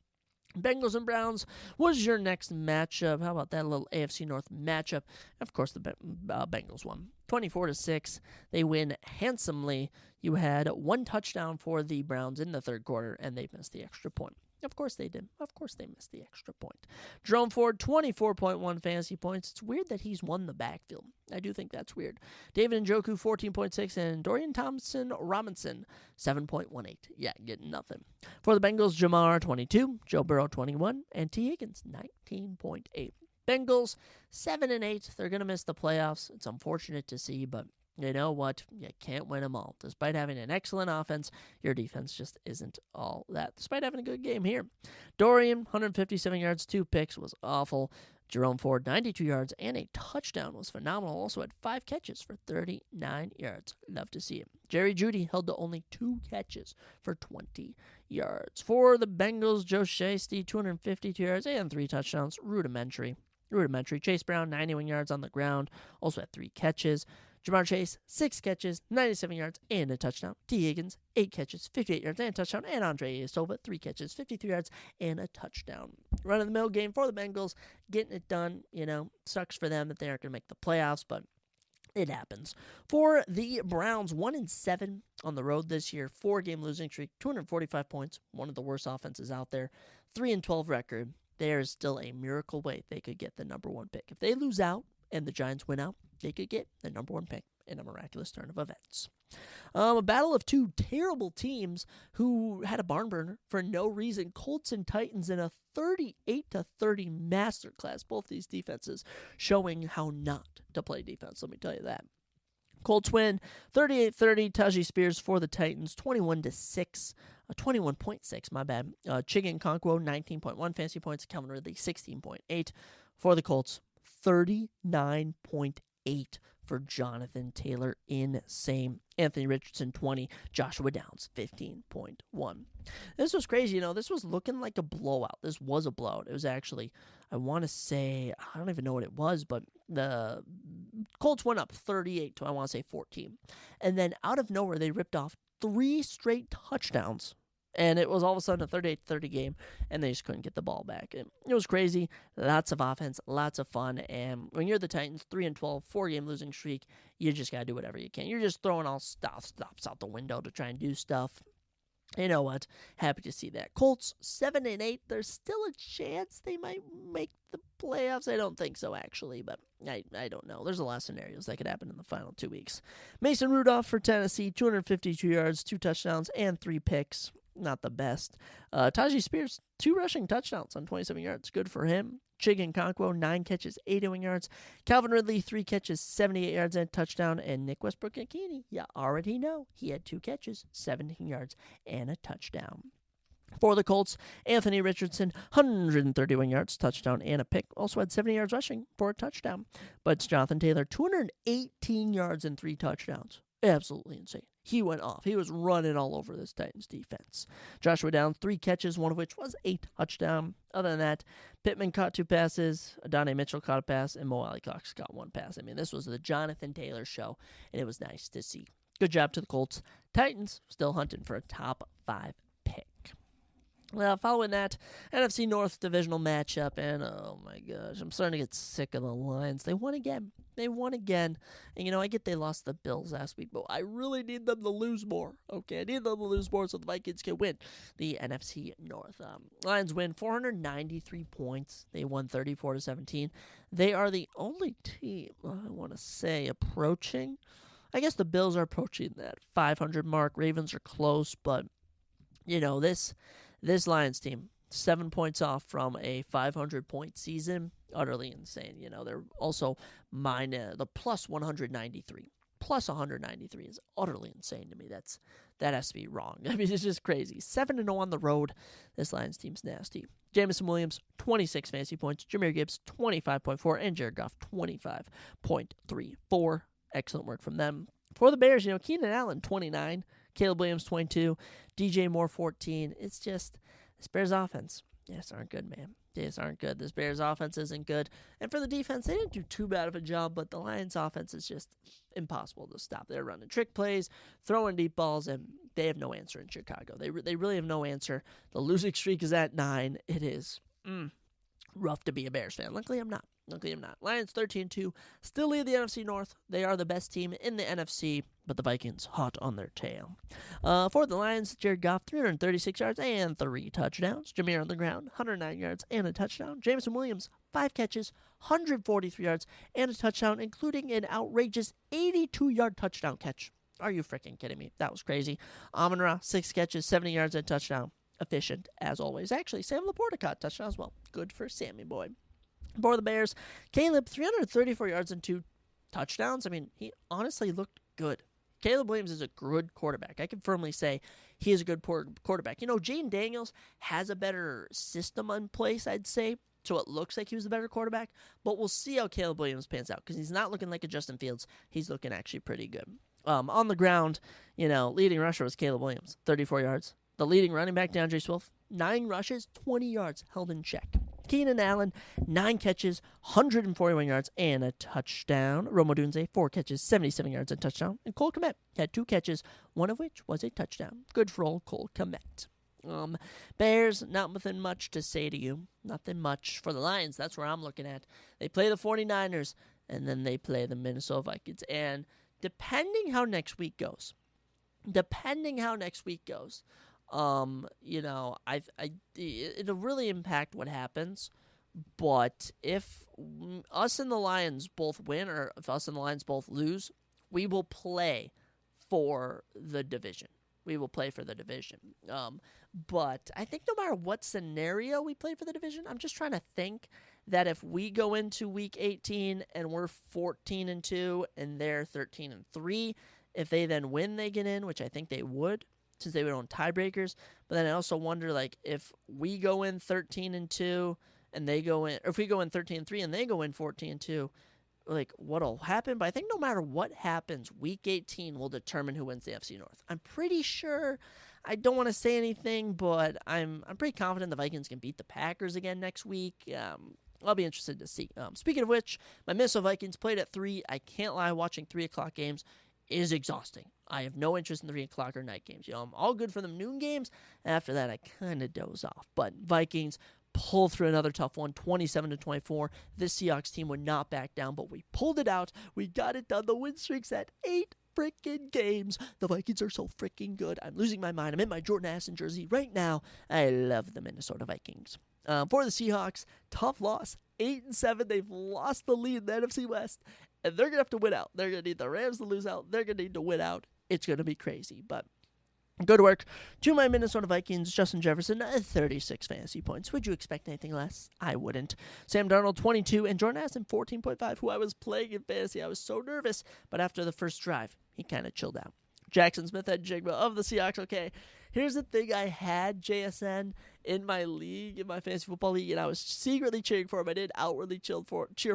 Bengals and Browns was your next matchup. How about that little AFC North matchup? Of course, the Bengals won 24-6. They win handsomely. You had 1 touchdown for the Browns in the third quarter, and they missed the extra point. Of course they did. Of course they missed the extra point. Jerome Ford, 24.1 fantasy points. It's weird that he's won the backfield. I do think that's weird. David Njoku, 14.6, and Dorian Thompson-Robinson, 7.18. Yeah, getting nothing. For the Bengals, Jamar, 22, Joe Burrow, 21, and T. Higgins, 19.8. Bengals, 7-8. They're going to miss the playoffs. It's unfortunate to see, but you know what? You can't win them all. Despite having an excellent offense, your defense just isn't all that. Despite having a good game here. Dorian, 157 yards, 2 picks, was awful. Jerome Ford, 92 yards, and a touchdown, was phenomenal. Also had 5 catches for 39 yards. Love to see it. Jerry Jeudy held to only 2 catches for 20 yards. For the Bengals, Joe Shiesty, 252 yards and 3 touchdowns. Rudimentary. Chase Brown, 91 yards on the ground. Also had 3 catches. Jamar Chase, 6 catches, 97 yards, and a touchdown. T. Higgins, 8 catches, 58 yards, and a touchdown. And Andre Iosova, 3 catches, 53 yards, and a touchdown. Run-of-the-mill game for the Bengals. Getting it done, sucks for them that they aren't going to make the playoffs, but it happens. For the Browns, 1-7 on the road this year. 4-game losing streak, 245 points. One of the worst offenses out there. 3-12 record. There is still a miracle way they could get the number 1 pick. If they lose out and the Giants win out, they could get the number 1 pick in a miraculous turn of events. A battle of 2 terrible teams who had a barn burner for no reason. Colts and Titans in a 38-30 masterclass. Both these defenses showing how not to play defense, let me tell you that. Colts win 38-30. Tajee Spears for the Titans, 21-6. 21.6, my bad. Chigga Okonkwo, 19.1 fantasy points. Calvin Ridley, 16.8. For the Colts, 39.8 for Jonathan Taylor. Insane. Anthony Richardson, 20. Joshua Downs, 15.1. This was crazy. This was looking like a blowout. This was a blowout. It was actually, I want to say, I don't even know what it was, but the Colts went up 38 to, I want to say, 14. And then out of nowhere, they ripped off 3 straight touchdowns. And it was all of a sudden a 38-30 game, and they just couldn't get the ball back. It was crazy. Lots of offense, lots of fun. And when you're the Titans, 3-12, 4-game losing streak, you just got to do whatever you can. You're just throwing all stops out the window to try and do stuff. You know what? Happy to see that. Colts, 7-8. There's still a chance they might make the playoffs. I don't think so, actually, but I don't know. There's a lot of scenarios that could happen in the final 2 weeks. Mason Rudolph for Tennessee, 252 yards, 2 touchdowns, and 3 picks. Not the best. Tajee Spears, 2 rushing touchdowns on 27 yards. Good for him. Chigga Okonkwo, 9 catches, 81 yards. Calvin Ridley, 3 catches, 78 yards and a touchdown. And Nick Westbrook-Ikini, you already know, he had 2 catches, 17 yards, and a touchdown. For the Colts, Anthony Richardson, 131 yards, touchdown, and a pick. Also had 70 yards rushing for a touchdown. But it's Jonathan Taylor, 218 yards and 3 touchdowns. Absolutely insane. He went off. He was running all over this Titans defense. Joshua down 3 catches, one of which was a touchdown. Other than that, Pittman caught 2 passes, Adonai Mitchell caught a pass, and Mo Alley-Cox got 1 pass. I mean, this was the Jonathan Taylor show, and it was nice to see. Good job to the Colts. Titans still hunting for a top 5 pick. Following that, NFC North divisional matchup, and oh my gosh, I'm starting to get sick of the Lions. They won again. And, I get they lost the Bills last week, but I really need them to lose more. Okay, I need them to lose more so the Vikings can win the NFC North. Lions win 493 points. They won 34-17. They are the only team, I want to say, approaching. I guess the Bills are approaching that 500 mark. Ravens are close, but, this Lions team, 7 points off from a 500-point season. Utterly insane. They're also the plus 193. Plus 193 is utterly insane to me. That has to be wrong. I mean, it's just crazy. 7-0 on the road. This Lions team's nasty. Jamison Williams, 26 fantasy points. Jahmyr Gibbs, 25.4. And Jared Goff, 25.34. Excellent work from them. For the Bears, Keenan Allen, 29. Caleb Williams, 22. DJ Moore, 14. It's just, this Bears offense, they just aren't good, man. They just aren't good. This Bears offense isn't good. And for the defense, they didn't do too bad of a job, but the Lions offense is just impossible to stop. They're running trick plays, throwing deep balls, and they have no answer in Chicago. They really have no answer. The losing streak is at 9. It is rough to be a Bears fan. Luckily, I'm not. Lions 13-2, still lead the NFC North. They are the best team in the NFC, but the Vikings hot on their tail. For the Lions, Jared Goff, 336 yards and 3 touchdowns. Jahmyr on the ground, 109 yards and a touchdown. Jamison Williams, 5 catches, 143 yards and a touchdown, including an outrageous 82-yard touchdown catch. Are you freaking kidding me? That was crazy. Amon-Ra, 6 catches, 70 yards and a touchdown. Efficient, as always. Actually, Sam Laporta caught a touchdown as well. Good for Sammy boy. For the Bears, Caleb, 334 yards and 2 touchdowns. I mean, he honestly looked good. Caleb Williams is a good quarterback. I can firmly say he is a good quarterback. Jane Daniels has a better system in place, I'd say, so it looks like he was the better quarterback. But we'll see how Caleb Williams pans out, because he's not looking like a Justin Fields. He's looking actually pretty good. On the ground, leading rusher was Caleb Williams, 34 yards. The leading running back, DeAndre Swift, 9 rushes, 20 yards, held in check. Keenan Allen, 9 catches, 141 yards, and a touchdown. Rome Odunze, 4 catches, 77 yards, and a touchdown. And Cole Kmet had 2 catches, one of which was a touchdown. Good for old Cole Kmet. Bears, nothing much to say to you. Nothing much. For the Lions, that's where I'm looking at. They play the 49ers, and then they play the Minnesota Vikings. And depending how next week goes, it'll really impact what happens. But if us and the Lions both win, or if us and the Lions both lose, we will play for the division. But I think no matter what scenario we play for the division, I'm just trying to think that if we go into week 18 and we're 14-2 and they're 13-3, if they then win, they get in, which I think they would, since they would own tiebreakers. But then I also wonder, if we go in 13-2 and they go in, or if we go in 13-3 and they go in 14-2, what'll happen? But I think no matter what happens, week 18 will determine who wins the NFC North. I'm pretty sure. I don't want to say anything, but I'm pretty confident the Vikings can beat the Packers again next week. I'll be interested to see. Speaking of which, my Minnesota Vikings played at 3. I can't lie, watching 3 o'clock games is exhausting. I have no interest in 3 o'clock or night games. I'm all good for the noon games. After that, I kind of doze off. But Vikings pull through another tough one, 27-24. This Seahawks team would not back down, but we pulled it out. We got it done. The win streak's at 8 freaking games. The Vikings are so freaking good. I'm losing my mind. I'm in my Jordan Addison jersey right now. I love the Minnesota Vikings. For the Seahawks, tough loss. 8-7. They've lost the lead in the NFC West. And they're going to have to win out. They're going to need the Rams to lose out. They're going to need to win out. It's going to be crazy. But good work to my Minnesota Vikings. Justin Jefferson, 36 fantasy points. Would you expect anything less? I wouldn't. Sam Darnold, 22. And Jordan Addison, 14.5, who I was playing in fantasy. I was so nervous. But after the first drive, he kind of chilled out. Jackson Smith-Njigba of the Seahawks. Okay, Here's the thing. I had JSN in my league, in my fantasy football league, and I was secretly cheering for him. I didn't outwardly cheer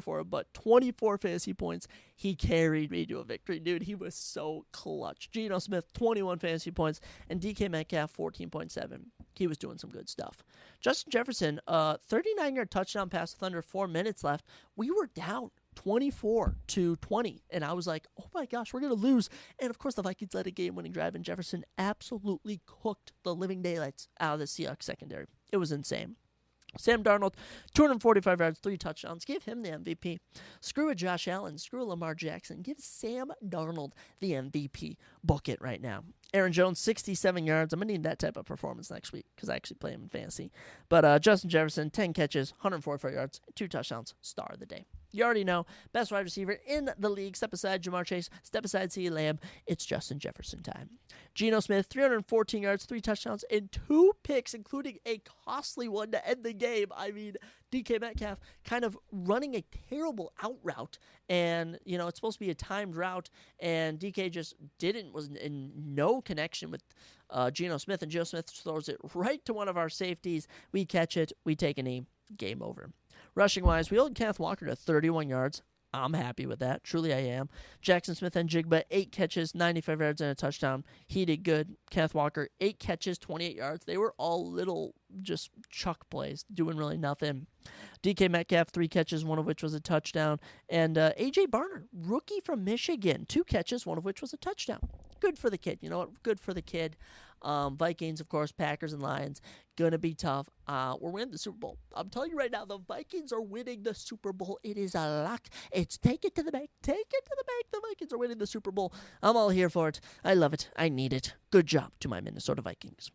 for him, but 24 fantasy points. He carried me to a victory, dude. He was so clutch. Geno Smith, 21 fantasy points, and DK Metcalf, 14.7. He was doing some good stuff. Justin Jefferson, 39-yard touchdown pass with under 4 minutes left. We were down 24-20, and I was like, oh my gosh, we're going to lose. And of course, the Vikings led a game-winning drive, and Jefferson absolutely cooked the living daylights out of the Seahawks secondary. It was insane. Sam Darnold, 245 yards, 3 touchdowns. Give him the MVP. Screw a Josh Allen. Screw a Lamar Jackson. Give Sam Darnold the MVP. Book it right now. Aaron Jones, 67 yards. I'm going to need that type of performance next week because I actually play him in fantasy. But Justin Jefferson, 10 catches, 144 yards, 2 touchdowns. Star of the day. You already know, best wide receiver in the league. Step aside Jamar Chase. Step aside CeeDee Lamb. It's Justin Jefferson time. Geno Smith, 314 yards, 3 touchdowns, and 2 picks, including a costly one to end the game. I mean, DK Metcalf kind of running a terrible out route, and, you know, it's supposed to be a timed route, and DK just was in no connection with Geno Smith, and Geno Smith throws it right to one of our safeties. We catch it. We take a knee. Game over. Rushing-wise, we held Kenneth Walker to 31 yards. I'm happy with that. Truly, I am. Jackson Smith and Jigba, 8 catches, 95 yards, and a touchdown. He did good. Kenneth Walker, 8 catches, 28 yards. They were all little just chuck plays, doing really nothing. DK Metcalf, 3 catches, one of which was a touchdown. And A.J. Barner, rookie from Michigan, 2 catches, one of which was a touchdown. Good for the kid. You know what? Good for the kid. Vikings, of course, Packers and Lions, going to be tough. We're winning the Super Bowl. I'm telling you right now, the Vikings are winning the Super Bowl. It is a lock. It's take it to the bank. Take it to the bank. The Vikings are winning the Super Bowl. I'm all here for it. I love it. I need it. Good job to my Minnesota Vikings.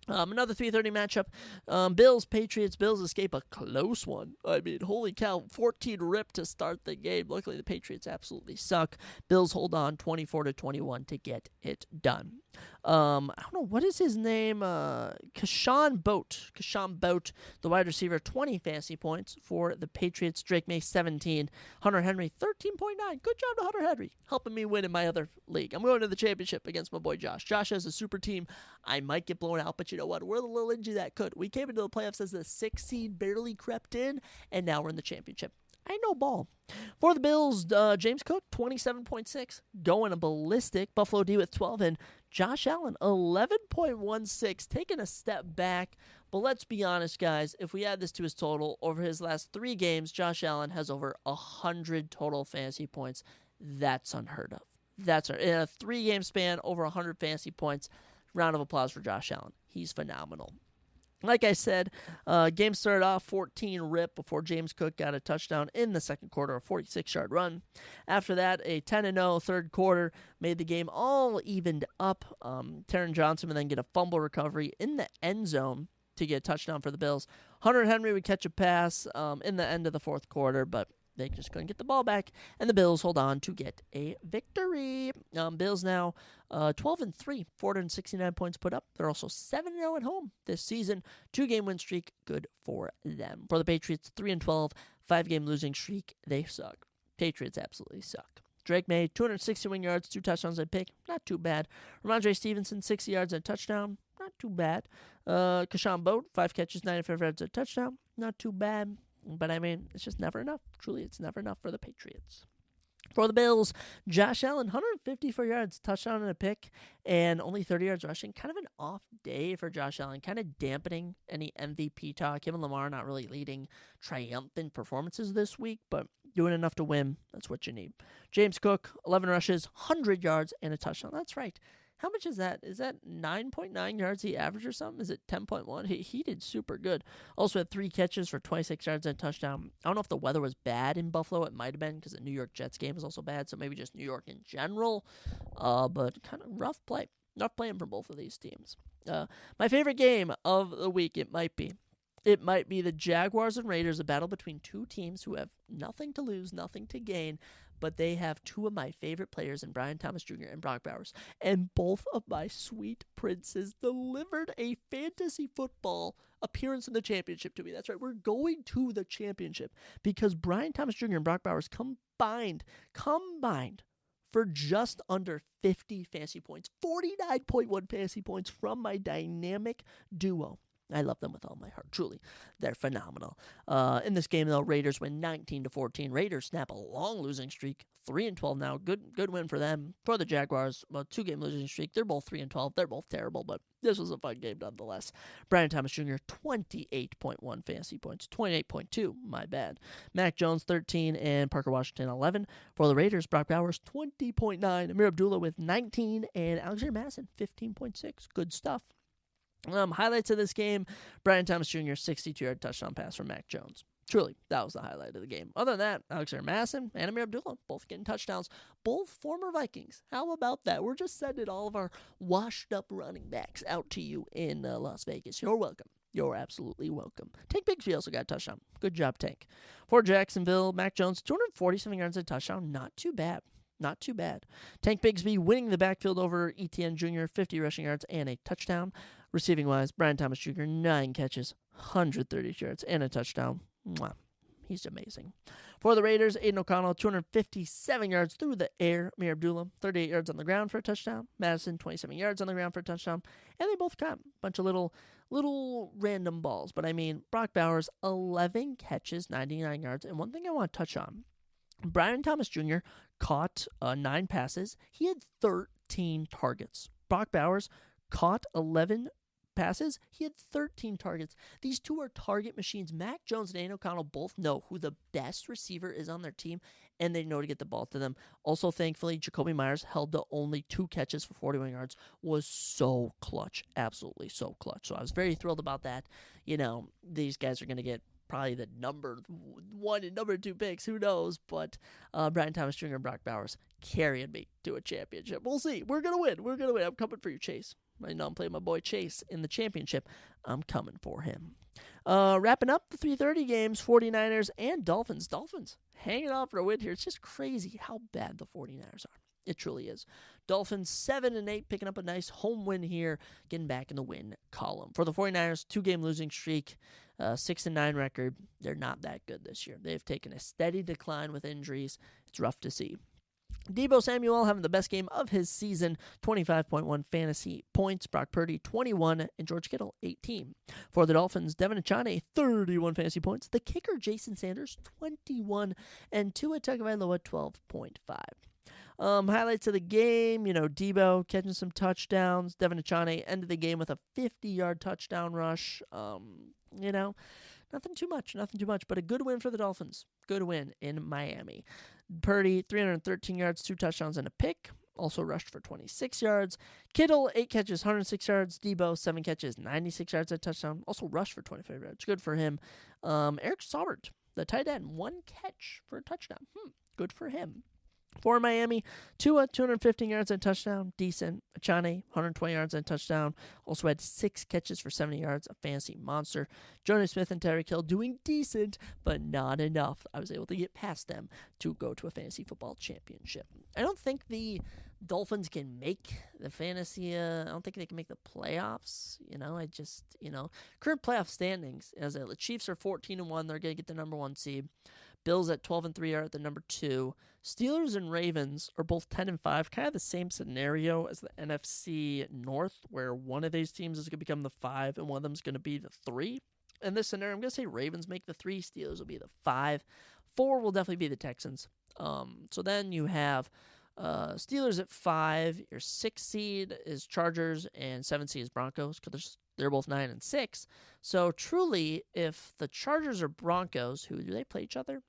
Another 3:30 matchup. Bills, Patriots. Bills escape a close one. I mean, holy cow. 14 rip to start the game. Luckily, the Patriots absolutely suck. Bills hold on 24-21 to get it done. I don't know, what is his name? Kashawn Boat, the wide receiver, 20 fantasy points for the Patriots. Drake May, 17. Hunter Henry, 13.9. Good job to Hunter Henry, helping me win in my other league. I'm going to the championship against my boy Josh. Josh has a super team. I might get blown out, but you know what? We're the little injury that could. We came into the playoffs as the 6th seed, barely crept in, and now we're in the championship. I know ball. For the Bills, James Cook, 27.6, going a ballistic. Buffalo D with 12, and Josh Allen, 11.16, taking a step back. But let's be honest, guys. If we add this to his total, over his last 3 games, Josh Allen has over 100 total fantasy points. That's unheard of. In a 3-game span, over 100 fantasy points. Round of applause for Josh Allen. He's phenomenal. Like I said, game started off 14 rip before James Cook got a touchdown in the second quarter, a 46-yard run. After that, a 10-0 third quarter made the game all evened up. Taron Johnson would then get a fumble recovery in the end zone to get a touchdown for the Bills. Hunter Henry would catch a pass in the end of the fourth quarter, but they just couldn't get the ball back, and the Bills hold on to get a victory. Bills now 12-3, 469 points put up. They're also 7-0 at home this season. 2-game win streak, good for them. For the Patriots, 3-12, 5-game losing streak. They suck. Patriots absolutely suck. Drake May, 261 yards, 2 touchdowns and a pick. Not too bad. Ramondre Stevenson, 60 yards and a touchdown. Not too bad. Kashawn Boat, 5 catches, 95 yards and a touchdown. Not too bad. But, I mean, it's just never enough. Truly, it's never enough for the Patriots. For the Bills, Josh Allen, 154 yards, touchdown and a pick, and only 30 yards rushing. Kind of an off day for Josh Allen, kind of dampening any MVP talk. Him and Lamar not really leading triumphant performances this week, but doing enough to win. That's what you need. James Cook, 11 rushes, 100 yards, and a touchdown. That's right. How much is that? Is that 9.9 yards he averaged or something? Is it 10.1? He did super good. Also had 3 catches for 26 yards and a touchdown. I don't know if the weather was bad in Buffalo. It might have been because the New York Jets game was also bad, so maybe just New York in general. But kind of rough play. Rough playing for both of these teams. My favorite game of the week, it might be the Jaguars and Raiders, a battle between 2 teams who have nothing to lose, nothing to gain, but they have 2 of my favorite players in Brian Thomas Jr. and Brock Bowers. And both of my sweet princes delivered a fantasy football appearance in the championship to me. That's right. We're going to the championship because Brian Thomas Jr. and Brock Bowers combined for just under 50 fantasy points. 49.1 fantasy points from my dynamic duo. I love them with all my heart. Truly, they're phenomenal. In this game, though, Raiders win 19-14. Raiders snap a long losing streak, 3-12 now. Good win for them. For the Jaguars, a 2-game losing streak. They're both 3-12. They're both terrible, but this was a fun game nonetheless. Brian Thomas Jr., 28.1 fantasy points. 28.2, my bad. Mac Jones, 13, and Parker Washington, 11. For the Raiders, Brock Bowers, 20.9. Amir Abdullah with 19, and Alexander Madison, 15.6. Good stuff. Highlights of this game, Brian Thomas Jr., 62-yard touchdown pass from Mac Jones. Truly, that was the highlight of the game. Other than that, Alexander Madison and Amir Abdullah both getting touchdowns. Both former Vikings. How about that? We're just sending all of our washed-up running backs out to you in Las Vegas. You're welcome. You're absolutely welcome. Tank Bigsby also got a touchdown. Good job, Tank. For Jacksonville, Mac Jones, 247 yards and a touchdown. Not too bad. Not too bad. Tank Bigsby winning the backfield over Etienne Jr., 50 rushing yards and a touchdown. Receiving-wise, Brian Thomas Jr., 9 catches, 130 yards, and a touchdown. Mwah. He's amazing. For the Raiders, Aiden O'Connell, 257 yards through the air. Amir Abdullah, 38 yards on the ground for a touchdown. Madison, 27 yards on the ground for a touchdown. And they both got a bunch of little random balls. But I mean, Brock Bowers, 11 catches, 99 yards. And one thing I want to touch on, Brian Thomas Jr. caught 9 passes. He had 13 targets. Brock Bowers caught 11 passes. He had 13 targets. These two are target machines. Mac Jones and Aiden O'Connell both know who the best receiver is on their team, and they know to get the ball to them. Also, thankfully, Jacoby Myers held to only 2 catches for 41 yards. Was so clutch. Absolutely so clutch. So I was very thrilled about that. You know, these guys are going to get probably the number 1 and number 2 picks. Who knows? But Brian Thomas Jr. and Brock Bowers carrying me to a championship. We'll see. We're going to win. We're going to win. I'm coming for you, Chase. I know I'm playing my boy Chase in the championship. I'm coming for him. Wrapping up the 3:30 games, 49ers and Dolphins. Dolphins hanging on for a win here. It's just crazy how bad the 49ers are. It truly is. Dolphins 7-8, picking up a nice home win here, getting back in the win column. For the 49ers, 2-game losing streak, 6-9 record. They're not that good this year. They've taken a steady decline with injuries. It's rough to see. Deebo Samuel having the best game of his season, 25.1 fantasy points. Brock Purdy, 21, and George Kittle, 18. For the Dolphins, Devin Achane, 31 fantasy points. The kicker, Jason Sanders, 21, and Tua Tagovailoa, 12.5. Highlights of the game, Deebo catching some touchdowns. Devin Achane ended the game with a 50-yard touchdown rush. Nothing too much, but a good win for the Dolphins. Good win in Miami. Purdy, 313 yards, 2 touchdowns, and a pick. Also rushed for 26 yards. Kittle, 8 catches, 106 yards. Deebo, 7 catches, 96 yards, a touchdown. Also rushed for 25 yards. Good for him. Eric Saubert, the tight end, 1 catch for a touchdown. Good for him. For Miami, Tua, 215 yards and a touchdown. Decent. Achane, 120 yards and a touchdown. Also had 6 catches for 70 yards. A fantasy monster. Jonas Smith and Tyreek Hill doing decent, but not enough. I was able to get past them to go to a fantasy football championship. I don't think the Dolphins can make the fantasy. I don't think they can make the playoffs. Current playoff standings, as the Chiefs are 14-1. They're going to get the number 1 seed. Bills at 12-3 are at the number 2. Steelers and Ravens are both 10-5, kind of the same scenario as the NFC North, where one of these teams is going to become the 5 and one of them is going to be the 3. In this scenario, I'm going to say Ravens make the 3, Steelers will be the 5. 4 will definitely be the Texans. So then you have Steelers at 5. Your 6 seed is Chargers and 7 seed is Broncos, because they're both 9 and 6. So truly, if the Chargers or Broncos, who do they play each other?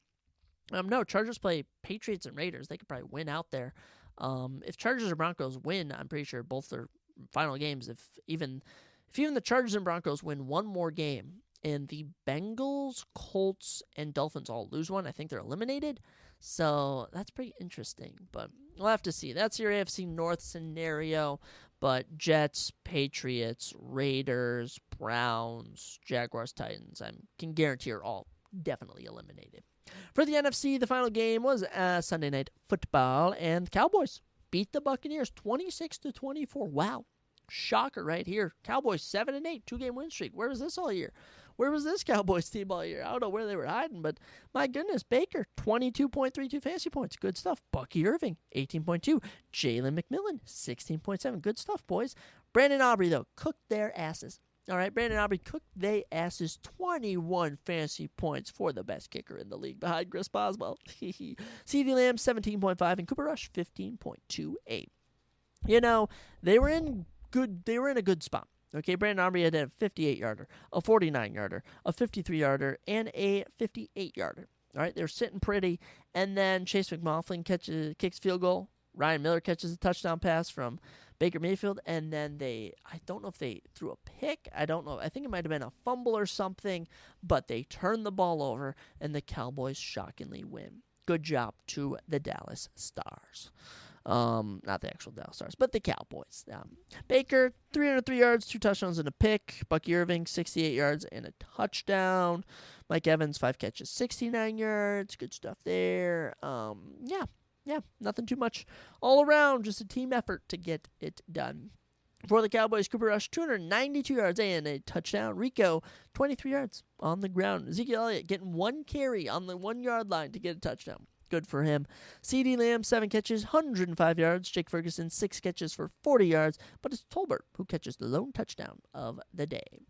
No, Chargers play Patriots and Raiders. They could probably win out there. If Chargers or Broncos win, I'm pretty sure both their final games. If even the Chargers and Broncos win one more game, and the Bengals, Colts, and Dolphins all lose one, I think they're eliminated. So that's pretty interesting. But we'll have to see. That's your AFC North scenario. But Jets, Patriots, Raiders, Browns, Jaguars, Titans, I can guarantee are all definitely eliminated. For the NFC, the final game was Sunday Night Football, and the Cowboys beat the Buccaneers 26-24. Wow. Shocker right here. Cowboys 7-8, 2-game win streak. Where was this all year? Where was this Cowboys team all year? I don't know where they were hiding, but my goodness, Baker, 22.32 fantasy points. Good stuff. Bucky Irving, 18.2. Jalen McMillan, 16.7. Good stuff, boys. Brandon Aubrey, though, cooked their asses. All right, Brandon Aubrey cooked their asses, 21 fantasy points for the best kicker in the league behind Chris Boswell. CeeDee Lamb, 17.5, and Cooper Rush, 15.28. You know, they were in a good spot. Okay, Brandon Aubrey had a 58-yarder, a 49-yarder, a 53-yarder, and a 58-yarder. All right, they're sitting pretty. And then Chase McLaughlin kicks field goal. Ryan Miller catches a touchdown pass from Baker Mayfield, and then I don't know if they threw a pick. I don't know. I think it might have been a fumble or something, but they turned the ball over, and the Cowboys shockingly win. Good job to the Dallas Stars. Not the actual Dallas Stars, but the Cowboys. Baker, 303 yards, 2 touchdowns and a pick. Bucky Irving, 68 yards and a touchdown. Mike Evans, 5 catches, 69 yards. Good stuff there. Yeah, nothing too much all around. Just a team effort to get it done. For the Cowboys, Cooper Rush, 292 yards and a touchdown. Rico, 23 yards on the ground. Ezekiel Elliott getting 1 carry on the 1-yard line to get a touchdown. Good for him. CeeDee Lamb, 7 catches, 105 yards. Jake Ferguson, 6 catches for 40 yards. But it's Tolbert who catches the lone touchdown of the day.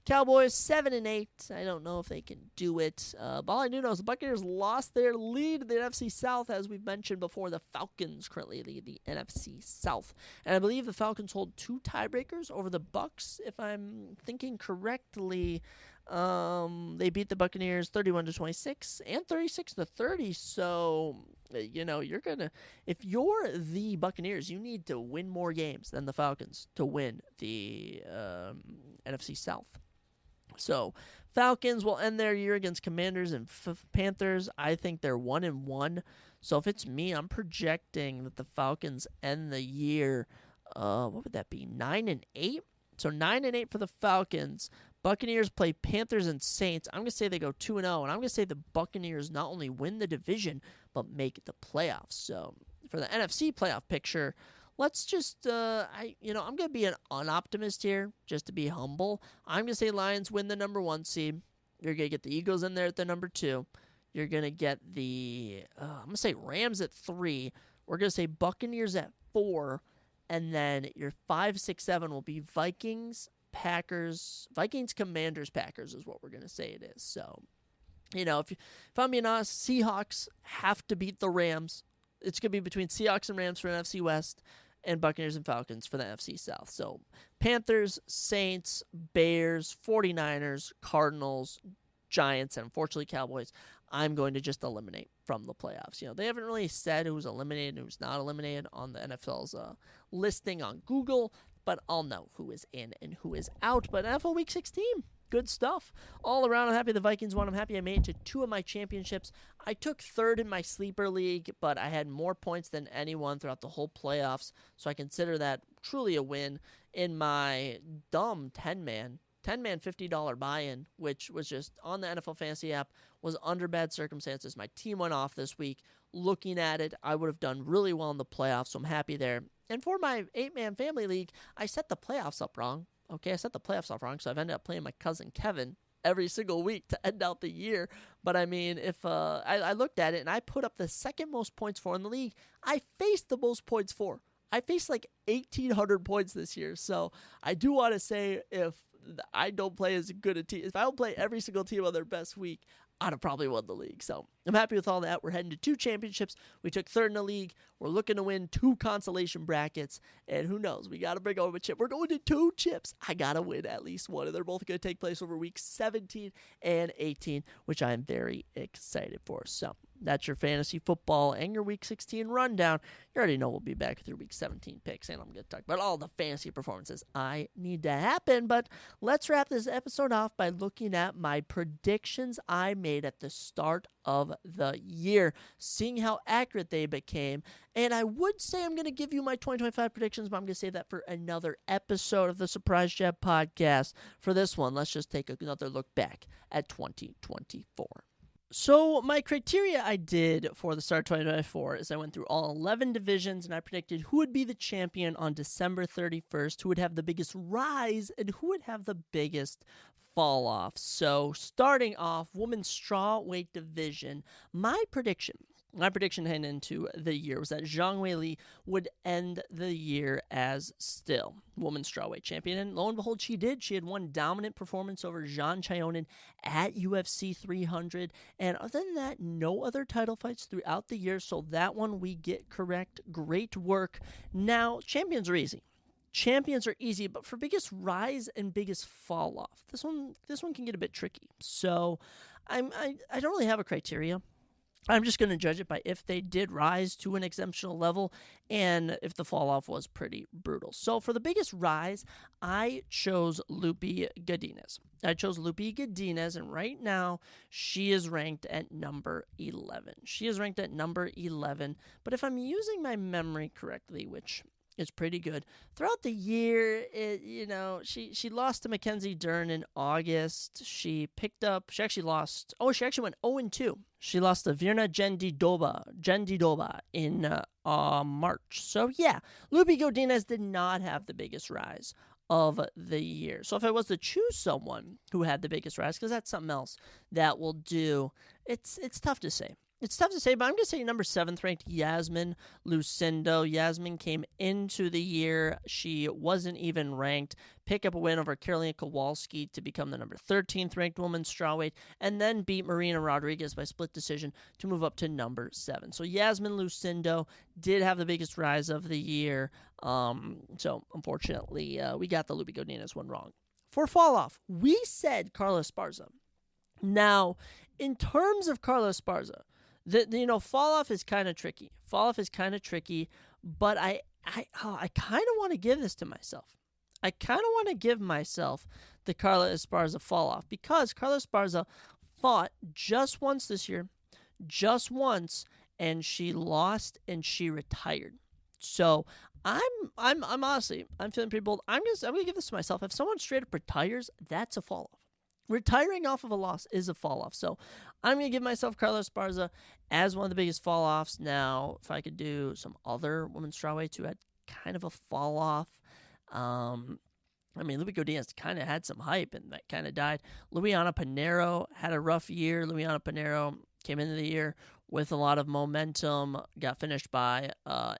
Cowboys, 7-8. I don't know if they can do it. But all I do know is the Buccaneers lost their lead in the NFC South, as we've mentioned before. The Falcons currently lead the NFC South. And I believe the Falcons hold 2 tiebreakers over the Bucs, if I'm thinking correctly. They beat the Buccaneers 31-26 and 36-30. So, if you're the Buccaneers, you need to win more games than the Falcons to win the NFC South. So, Falcons will end their year against Commanders and Panthers. I think they're 1-1. So, if it's me, I'm projecting that the Falcons end the year, what would that be, 9-8? So, 9-8 for the Falcons. Buccaneers play Panthers and Saints. I'm going to say they go 2-0, and I'm going to say the Buccaneers not only win the division, but make the playoffs. So, for the NFC playoff picture, let's just, I'm going to be an optimist here, just to be humble. I'm going to say Lions win the number 1 seed. You're going to get the Eagles in there at the number 2. You're going to get the, I'm going to say Rams at 3. We're going to say Buccaneers at 4. And then your 5, 6, 7 will be Vikings, Commanders, Packers is what we're going to say it is. So, if I'm being honest, Seahawks have to beat the Rams. It's going to be between Seahawks and Rams for NFC West and Buccaneers and Falcons for the NFC South. So, Panthers, Saints, Bears, 49ers, Cardinals, Giants, and unfortunately Cowboys, I'm going to just eliminate from the playoffs. They haven't really said who's eliminated and who's not eliminated on the NFL's listing on Google, but I'll know who is in and who is out. But NFL Week 16, good stuff. All around, I'm happy the Vikings won. I'm happy I made it to 2 of my championships. I took 3rd in my sleeper league, but I had more points than anyone throughout the whole playoffs, so I consider that truly a win. In my dumb 10-man $50 buy-in, which was just on the NFL Fantasy app, was under bad circumstances. My team went off this week. Looking at it, I would have done really well in the playoffs, so I'm happy there. And for my 8-man family league, I set the playoffs up wrong. Okay, I set the playoffs up wrong, so I've ended up playing my cousin Kevin every single week to end out the year. But I mean, if I looked at it and I put up the 2nd most points for in the league, I faced the most points for. I faced like 1,800 points this year. So I do want to say, if I don't play as good a team, if I don't play every single team on their best week, I'd have probably won the league. So I'm happy with all that. We're heading to 2 championships. We took 3rd in the league. We're looking to win 2 consolation brackets. And who knows? We got to bring home a chip. We're going to 2 chips. I got to win at least one. And they're both going to take place over weeks 17 and 18, which I'm very excited for. So that's your fantasy football and your week 16 rundown. You already know we'll be back with your week 17 picks, and I'm going to talk about all the fantasy performances I need to happen. But let's wrap this episode off by looking at my predictions I made at the start of the year, seeing how accurate they became. And I would say I'm going to give you my 2025 predictions, but I'm going to save that for another episode of the Surprise Jab podcast. For this one, let's just take another look back at 2024. So my criteria I did for the start of 2024 is I went through all 11 divisions and I predicted who would be the champion on December 31st, who would have the biggest rise, and who would have the biggest fall off. So starting off, women's strawweight division, my prediction heading into the year was that Zhang Weili would end the year as still women's strawweight champion. And lo and behold, she did. She had one dominant performance over Zhang Chaonin at UFC 300. And other than that, no other title fights throughout the year. So that one we get correct. Great work. Now, champions are easy. But for biggest rise and biggest fall off, this one can get a bit tricky. So I don't really have a criteria. I'm just going to judge it by if they did rise to an exceptional level and if the fall off was pretty brutal. So for the biggest rise, I chose Lupi Godinez. And right now she is ranked at number 11. But if I'm using my memory correctly, which is pretty good. Throughout the year, she lost to Mackenzie Dern in August. She actually went 0-2. She lost to Virna Jendidova in March. So yeah, Lupi Godinez did not have the biggest rise of the year. So if I was to choose someone who had the biggest rise, because that's something else that will do, it's tough to say. But I'm going to say number 7th ranked Yasmin Lucindo. Yasmin came into the year. She wasn't even ranked. Pick up a win over Karolina Kowalski to become the number 13th ranked women's strawweight, and then beat Marina Rodriguez by split decision to move up to number 7. So Yasmin Lucindo did have the biggest rise of the year. So unfortunately, we got the Lupi Godinez one wrong. For fall off, we said Carla Esparza. Now, in terms of Carla Esparza, fall off is kind of tricky. But I kind of want to give this to myself. I kind of want to give myself the Carla Esparza fall off because Carla Esparza fought just once this year, and she lost and she retired. So I'm honestly feeling pretty bold. I'm gonna give this to myself. If someone straight up retires, that's a fall off. Retiring off of a loss is a fall-off. So I'm going to give myself Carla Esparza as one of the biggest fall-offs. Now, if I could do some other women's strawweights who had kind of a fall-off. Lupi Godinez kind of had some hype, and that kind of died. Luiana Pinheiro had a rough year. Luiana Pinheiro came into the year with a lot of momentum, got finished by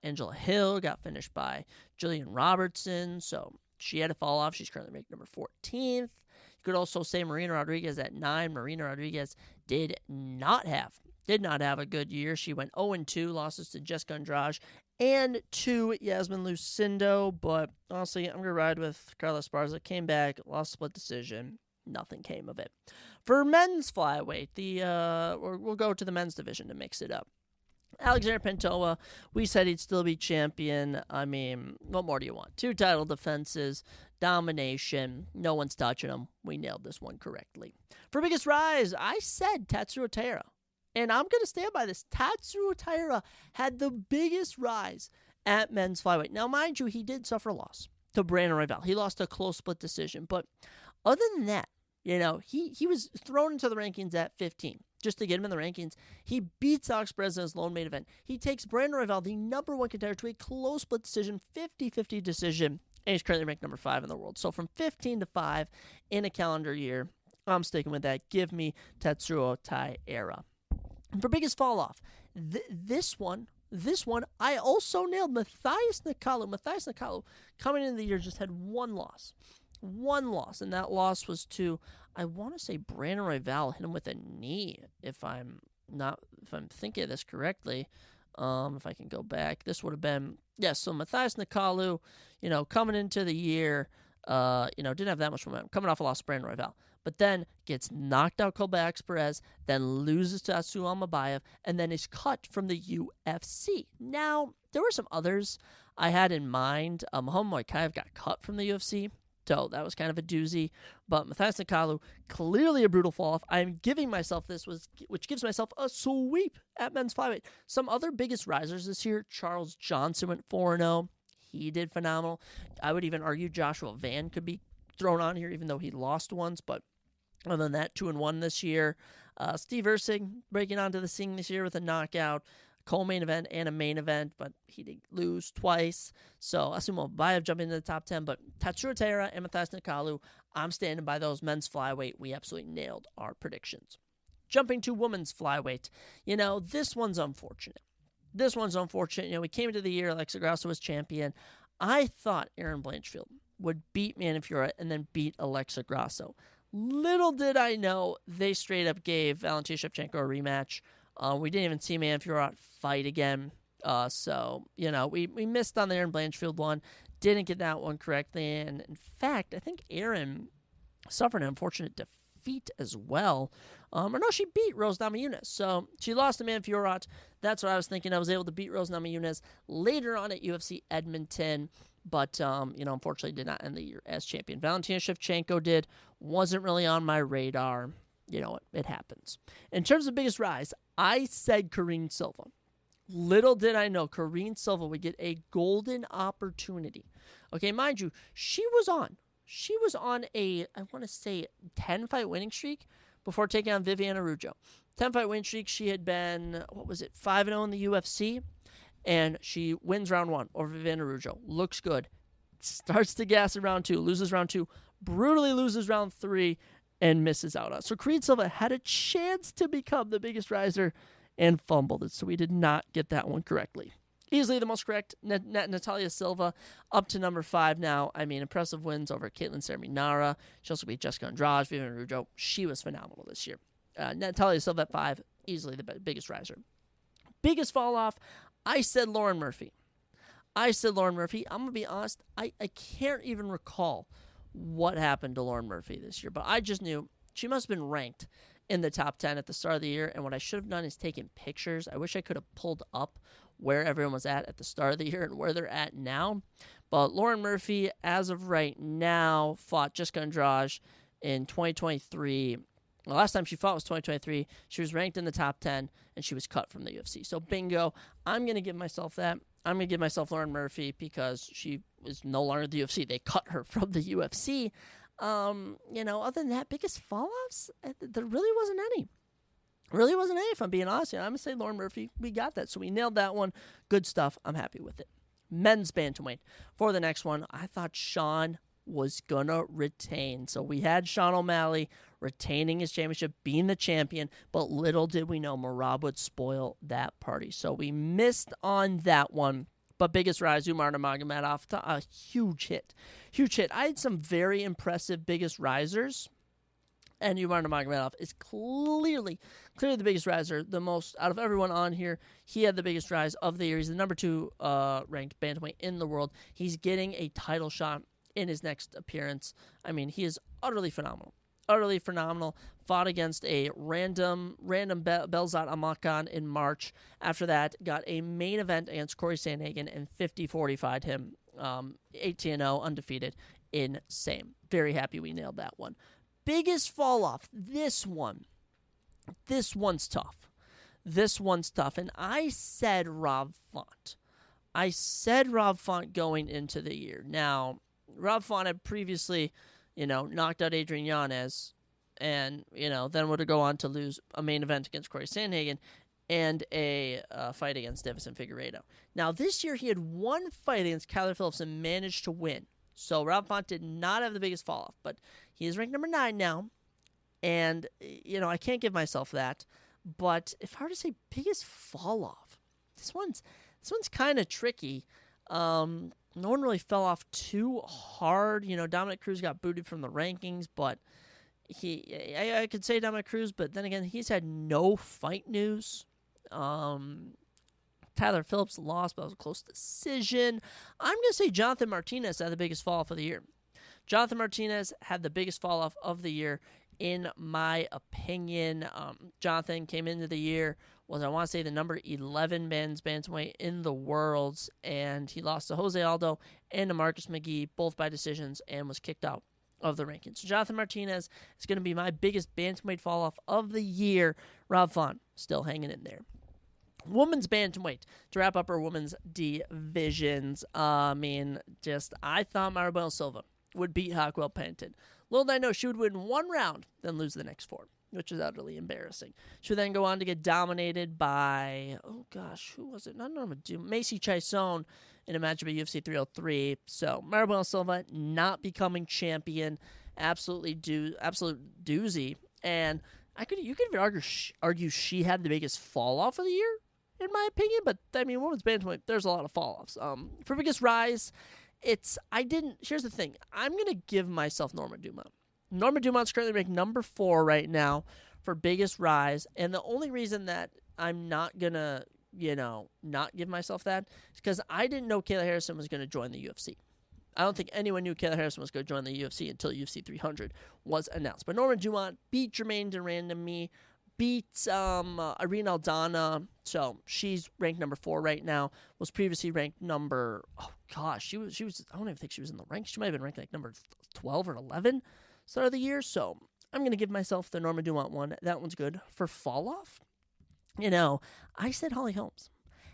Angela Hill, got finished by Jillian Robertson. So she had a fall-off. She's currently ranked number 14th. You could also say Marina Rodriguez at 9. Marina Rodriguez did not have a good year. She went 0-2, losses to Jessica Andrade and to Yasmin Lucindo. But honestly, I'm going to ride with Carla Esparza. Came back, lost split decision. Nothing came of it. For men's flyweight, we'll go to the men's division to mix it up. Alexander Pantoja, we said he'd still be champion. What more do you want? 2 title defenses, domination. No one's touching him. We nailed this one correctly. For biggest rise, I said Tatsuro Taira. And I'm going to stand by this. Tatsuro Taira had the biggest rise at men's flyweight. Now, mind you, he did suffer a loss to Brandon Royval. He lost a close split decision. But other than that, he was thrown into the rankings at 15. Just to get him in the rankings, he beats Alex Perez in his lone main event. He takes Brandon Royval, the number 1 contender, to a close split decision, 50-50 decision, and he's currently ranked number 5 in the world. So from 15 to 5 in a calendar year, I'm sticking with that. Give me Tatsuro Taira. For biggest fall off, this one, I also nailed Matthias Nicolau. Matthias Nicolau, coming into the year, just had one loss, and that loss was to, I want to say, Brandon Royval hit him with a knee, if I'm thinking of this correctly. If I can go back, this would have been, so Matthias Nicolau, coming into the year, didn't have that much momentum, coming off a loss to Brandon Royval, but then gets knocked out cold by Alex Perez, then loses to Asu Almabayev, and then is cut from the UFC. Now, there were some others I had in mind. Muhammad Moikaev got cut from the UFC, so that was kind of a doozy. But Matthias Nicolau, clearly a brutal fall-off. I'm giving myself this, which gives myself a sweep at men's flyweight. Some other biggest risers this year, Charles Johnson went 4-0. He did phenomenal. I would even argue Joshua Van could be thrown on here, even though he lost once. But other than that, 2-1 this year. Steve Erceg breaking onto the scene this year with a knockout. co-main event and a main event, but he did lose twice. So Asumo Bayev jumping into the top 10, but Tatsuro Taira and Matthias Nikalu, I'm standing by those. Men's flyweight, we absolutely nailed our predictions. Jumping to women's flyweight, this one's unfortunate. We came into the year, Alexa Grasso was champion. I thought Erin Blanchfield would beat Manny Fiora and then beat Alexa Grasso. Little did I know, they straight up gave Valentina Shevchenko a rematch. We didn't even see Manny Fiora fight again. We missed on the Erin Blanchfield one. Didn't get that one correctly. And in fact, I think Erin suffered an unfortunate defeat as well. She beat Rose Namajunas. So she lost to Manny Fiora. That's what I was thinking. I was able to beat Rose Namajunas later on at UFC Edmonton. But, unfortunately did not end the year as champion. Valentina Shevchenko did. Wasn't really on my radar. It happens. In terms of biggest rise, I said Karine Silva. Little did I know Karine Silva would get a golden opportunity. Okay, mind you, she was on a, I want to say, 10-fight winning streak before taking on Viviana Rujo. 10-fight winning streak. She had been, 5-0 in the UFC. And she wins round 1 over Viviana Rujo. Looks good. Starts to gas in round 2. Loses round 2. Brutally loses round 3. And misses out on. So Karine Silva had a chance to become the biggest riser and fumbled it. So we did not get that one correctly. Easily the most correct. Natalia Silva up to number 5 now. Impressive wins over Caitlin Serminara. She also beat Jessica Andrade. Viviana Rujo. She was phenomenal this year. Natalia Silva at 5. Easily the biggest riser. Biggest fall off. I said Lauren Murphy. I'm going to be honest, I can't even recall what happened to Lauren Murphy this year, but I just knew she must have been ranked in the top 10 at the start of the year, and what I should have done is taken pictures. I wish I could have pulled up where everyone was at the start of the year and where they're at now, but Lauren Murphy, as of right now, fought Jessica Andrade in 2023. The last time she fought was 2023. She was ranked in the top 10, and she was cut from the UFC. So bingo, I'm going to give myself that. I'm going to give myself Lauren Murphy because she is no longer at the UFC. They cut her from the UFC. Other than that, biggest fall-offs, there really wasn't any. If I'm being honest. I'm going to say Lauren Murphy. We got that. So we nailed that one. Good stuff. I'm happy with it. Men's bantamweight. For the next one, I thought Sean was going to retain. So we had Sean O'Malley retaining his championship, being the champion, but little did we know Merab would spoil that party. So we missed on that one. But biggest rise, Umar Nurmagomedov, a huge hit. I had some very impressive biggest risers, and Umar Nurmagomedov is clearly the biggest riser, the most out of everyone on here. He had the biggest rise of the year. He's the number 2 ranked bantamweight in the world. He's getting a title shot in his next appearance. He is utterly phenomenal. Fought against a random Belzat Amakan in March. After that, got a main event against Corey Sandhagen and 50-45'd him. 18-0, undefeated. Insane. Very happy we nailed that one. Biggest fall off. This one's tough. And I said Rob Font going into the year. Now, Rob Font had previously, knocked out Adrian Yanez and, then would go on to lose a main event against Corey Sandhagen and a fight against Davison Figueiredo. Now, this year he had one fight against Kyler Phillips and managed to win. So Rob Font did not have the biggest fall-off, but he is ranked number 9 now. And, I can't give myself that. But if I were to say biggest fall-off, this one's kind of tricky. No one really fell off too hard. Dominic Cruz got booted from the rankings, but I could say Dominic Cruz, but then again, he's had no fight news. Tyler Phillips lost, but it was a close decision. I'm going to say Jonathan Martinez had the biggest fall-off of the year. Jonathan Martinez had the biggest fall-off of the year, in my opinion. Jonathan came into the year, was, I want to say, the number 11 men's bantamweight in the world, and he lost to Jose Aldo and to Marcus McGee, both by decisions, and was kicked out of the rankings. So Jonathan Martinez is going to be my biggest bantamweight fall-off of the year. Rob Font still hanging in there. Women's bantamweight, to wrap up our women's divisions. I thought Maribel Silva would beat Raquel Pennington. Little did I know she would win one round, then lose the next 4. which is utterly embarrassing. She would then go on to get dominated by, who was it? Not Norma Doom. Macy Chiasson in a matchup at UFC 303. So, Maribel Silva not becoming champion. Absolute doozy. And you could even argue she had the biggest fall off of the year, in my opinion. But, I mean, women's bantamweight, there's a lot of fall offs. For biggest rise, here's the thing. I'm going to give myself Norma Dumont. Norma Dumont's currently ranked number 4 right now for biggest rise. And the only reason that I'm not going to, not give myself that is because I didn't know Kayla Harrison was going to join the UFC. I don't think anyone knew Kayla Harrison was going to join the UFC until UFC 300 was announced. But Norma Dumont beat Jermaine Durandamy, beat Irene Aldana. So she's ranked number 4 right now. Was previously ranked number, she was, I don't even think she was in the rank. She might have been ranked like number 12 or 11 start of the year. So I'm going to give myself the Norma Dumont one. That one's good. For fall off, I said Holly Holmes.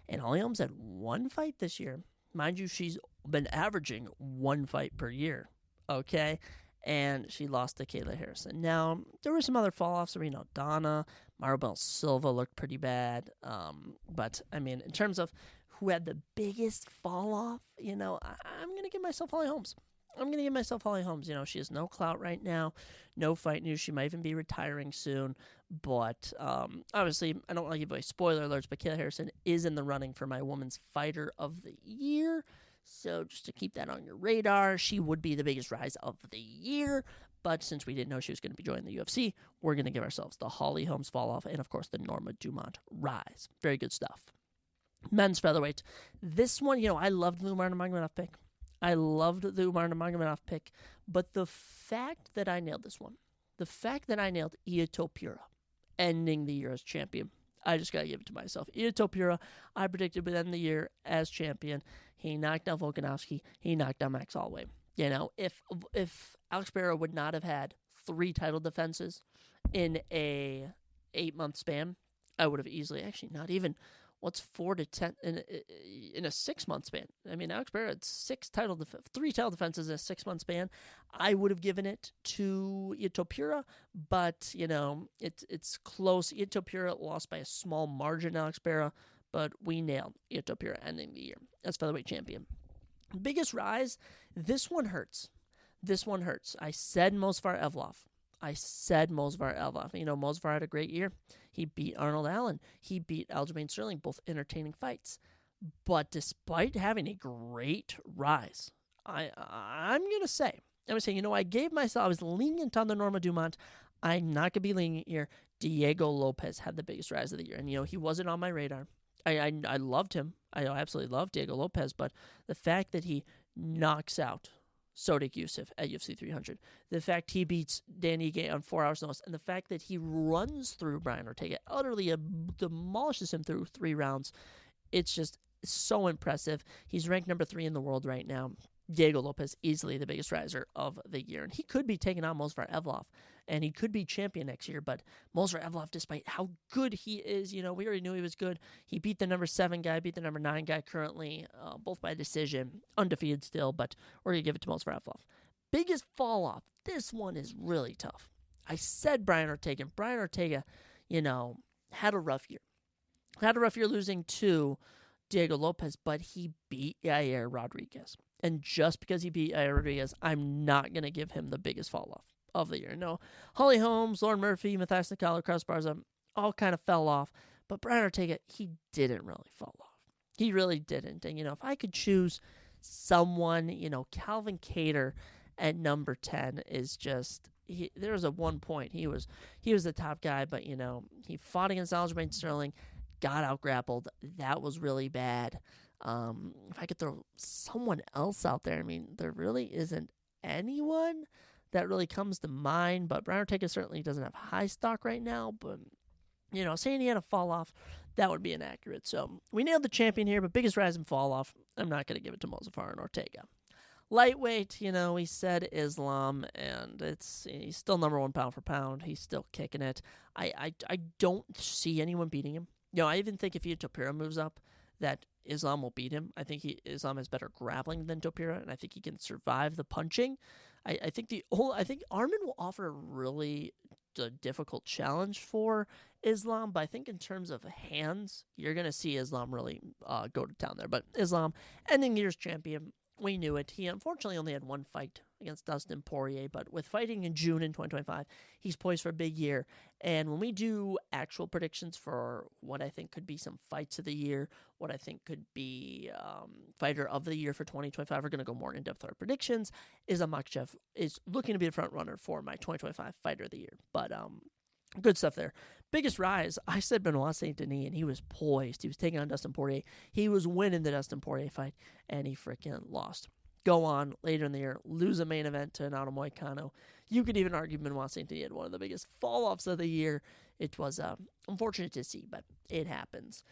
And Holly Holmes had 1 fight this year. Mind you, she's been averaging 1 fight per year. Okay? And she lost to Kayla Harrison. Now, there were some other fall-offs. Irene Aldana, Maribel Silva looked pretty bad. But, I mean, in terms of who had the biggest fall-off, I'm going to give myself Holly Holmes. She has no clout right now, no fight news. She might even be retiring soon. But obviously, I don't want to give away spoiler alerts, but Kayla Harrison is in the running for my Women's Fighter of the Year. So just to keep that on your radar, she would be the biggest rise of the year. But since we didn't know she was going to be joining the UFC, we're going to give ourselves the Holly Holmes fall off and, of course, the Norma Dumont rise. Very good stuff. Men's featherweight. This one, I loved the Umar Nurmagomedov pick. But the fact that I nailed this one, the fact that I nailed Ilia Topuria ending the year as champion, I just got to give it to myself. Ilia Topuria, I predicted would end the year as champion. He knocked out Volkanovski. He knocked out Max Holloway. If Alex Pereira would not have had 3 title defenses in a 8-month span, I would have easily, actually not even, what's 4 to 10 in a 6-month span? I mean, Alex Pereira had 3 title defenses in a 6-month span. I would have given it to Ilia Topuria, but it's close. Ilia Topuria lost by a small margin to Alex Pereira, but we nailed Ilia Topuria ending the year as featherweight champion. Biggest rise, this one hurts. I said Movsar Evloev. Movsar had a great year. He beat Arnold Allen. He beat Aljamain Sterling, both entertaining fights. But despite having a great rise, I'm going to say, I was lenient on the Norma Dumont. I'm not going to be lenient here. Diego Lopez had the biggest rise of the year. And, he wasn't on my radar. I loved him. I absolutely loved Diego Lopez. But the fact that he knocks out Sodiq Yusuff at UFC 300, the fact he beats Dan Ige on 4 hours notice, and the fact that he runs through Brian Ortega, utterly demolishes him through 3 rounds, it's just so impressive. He's ranked number 3 in the world right now. Diego Lopez, easily the biggest riser of the year. And he could be taking on Movsar Evloev, and he could be champion next year. But Movsar Evloev, despite how good he is, we already knew he was good. He beat the number 7 guy, beat the number 9 guy currently, both by decision. Undefeated still, but we're going to give it to Movsar Evloev. Biggest fall off. This one is really tough. I said Brian Ortega. Brian Ortega, had a rough year. Losing to Diego Lopez, but he beat Yair Rodriguez. And just because he beat Yair Rodriguez, I'm not going to give him the biggest fall-off of the year. No, Holly Holmes, Lauren Murphy, Matthias Nicolau, Carlos Barza, all kind of fell off. But Brian Ortega, he didn't really fall off. He really didn't. And, if I could choose someone, Calvin Kattar at number 10 is just... there was at one point he was the top guy, but, he fought against Aljamain Sterling, got out-grappled. That was really bad. If I could throw someone else out there, there really isn't anyone that really comes to mind, but Brian Ortega certainly doesn't have high stock right now, but, saying he had a fall off, that would be inaccurate. So we nailed the champion here, but biggest rise and fall off, I'm not going to give it to Movsar and Ortega. Lightweight, we said Islam, and he's still number 1 pound for pound. He's still kicking it. I don't see anyone beating him. I even think if Ilia Topuria moves up, that Islam will beat him. I think Islam has better grappling than Topuria, and I think he can survive the punching. I think Arman will offer a really a difficult challenge for Islam, but I think in terms of hands, you're going to see Islam really go to town there. But Islam, ending the year's champion, we knew it. He unfortunately only had one fight against Dustin Poirier, but with fighting in June in 2025, he's poised for a big year. And when we do actual predictions for what I think could be some fights of the year, what I think could be fighter of the year for 2025, we're going to go more in depth with our predictions. Islam Makhachev is looking to be a front runner for my 2025 fighter of the year. But good stuff there. Biggest rise, I said Benoit Saint Denis, and he was poised. He was taking on Dustin Poirier. He was winning the Dustin Poirier fight, and he freaking lost. Go on later in the year, lose a main event to Renato Moicano. You could even argue Benoit Saint Denis had one of the biggest fall-offs of the year. It was unfortunate to see, but it happens.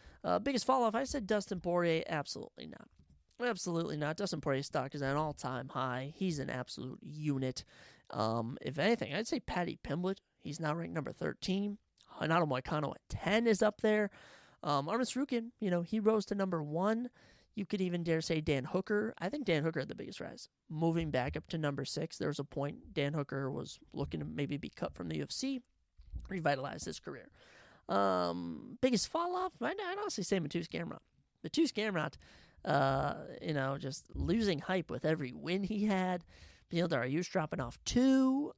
Biggest fall-off, I said Dustin Poirier. Absolutely not. Absolutely not. Dustin Poirier's stock is at an all-time high. He's an absolute unit. If anything, I'd say Paddy Pimblett. He's now ranked number 13. Renato Moicano at 10 is up there. Arman Tsarukyan, he rose to number 1. You could even dare say Dan Hooker. I think Dan Hooker had the biggest rise. Moving back up to number 6, there was a point Dan Hooker was looking to maybe be cut from the UFC, revitalize his career. Biggest fall-off, I'd honestly say Mateusz Gamrot. Mateusz Gamrot, just losing hype with every win he had. Beneil Dariush dropping off 2.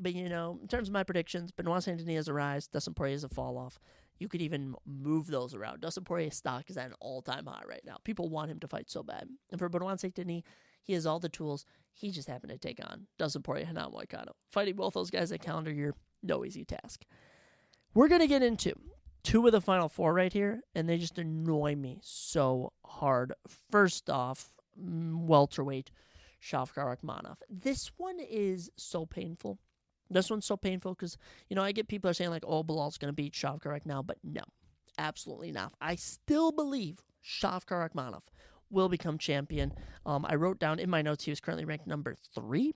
But, in terms of my predictions, Benoit Saint Denis has a rise. Dustin Poirier is a fall-off. You could even move those around. Dustin Poirier's stock is at an all-time high right now. People want him to fight so bad. And for Benoit Saint Denis, he has all the tools. He just happened to take on Dustin Poirier and Renato Moicano. Fighting both those guys at calendar year, no easy task. We're going to get into 2 of the final 4 right here, and they just annoy me so hard. First off, welterweight Shavkat Rakhmonov. This one is so painful. This one's so painful because, I get people are saying like, oh, Bilal's going to beat Shavkat right now, but no, absolutely not. I still believe Shavkat Rakhmonov will become champion. I wrote down in my notes he was currently ranked number 3.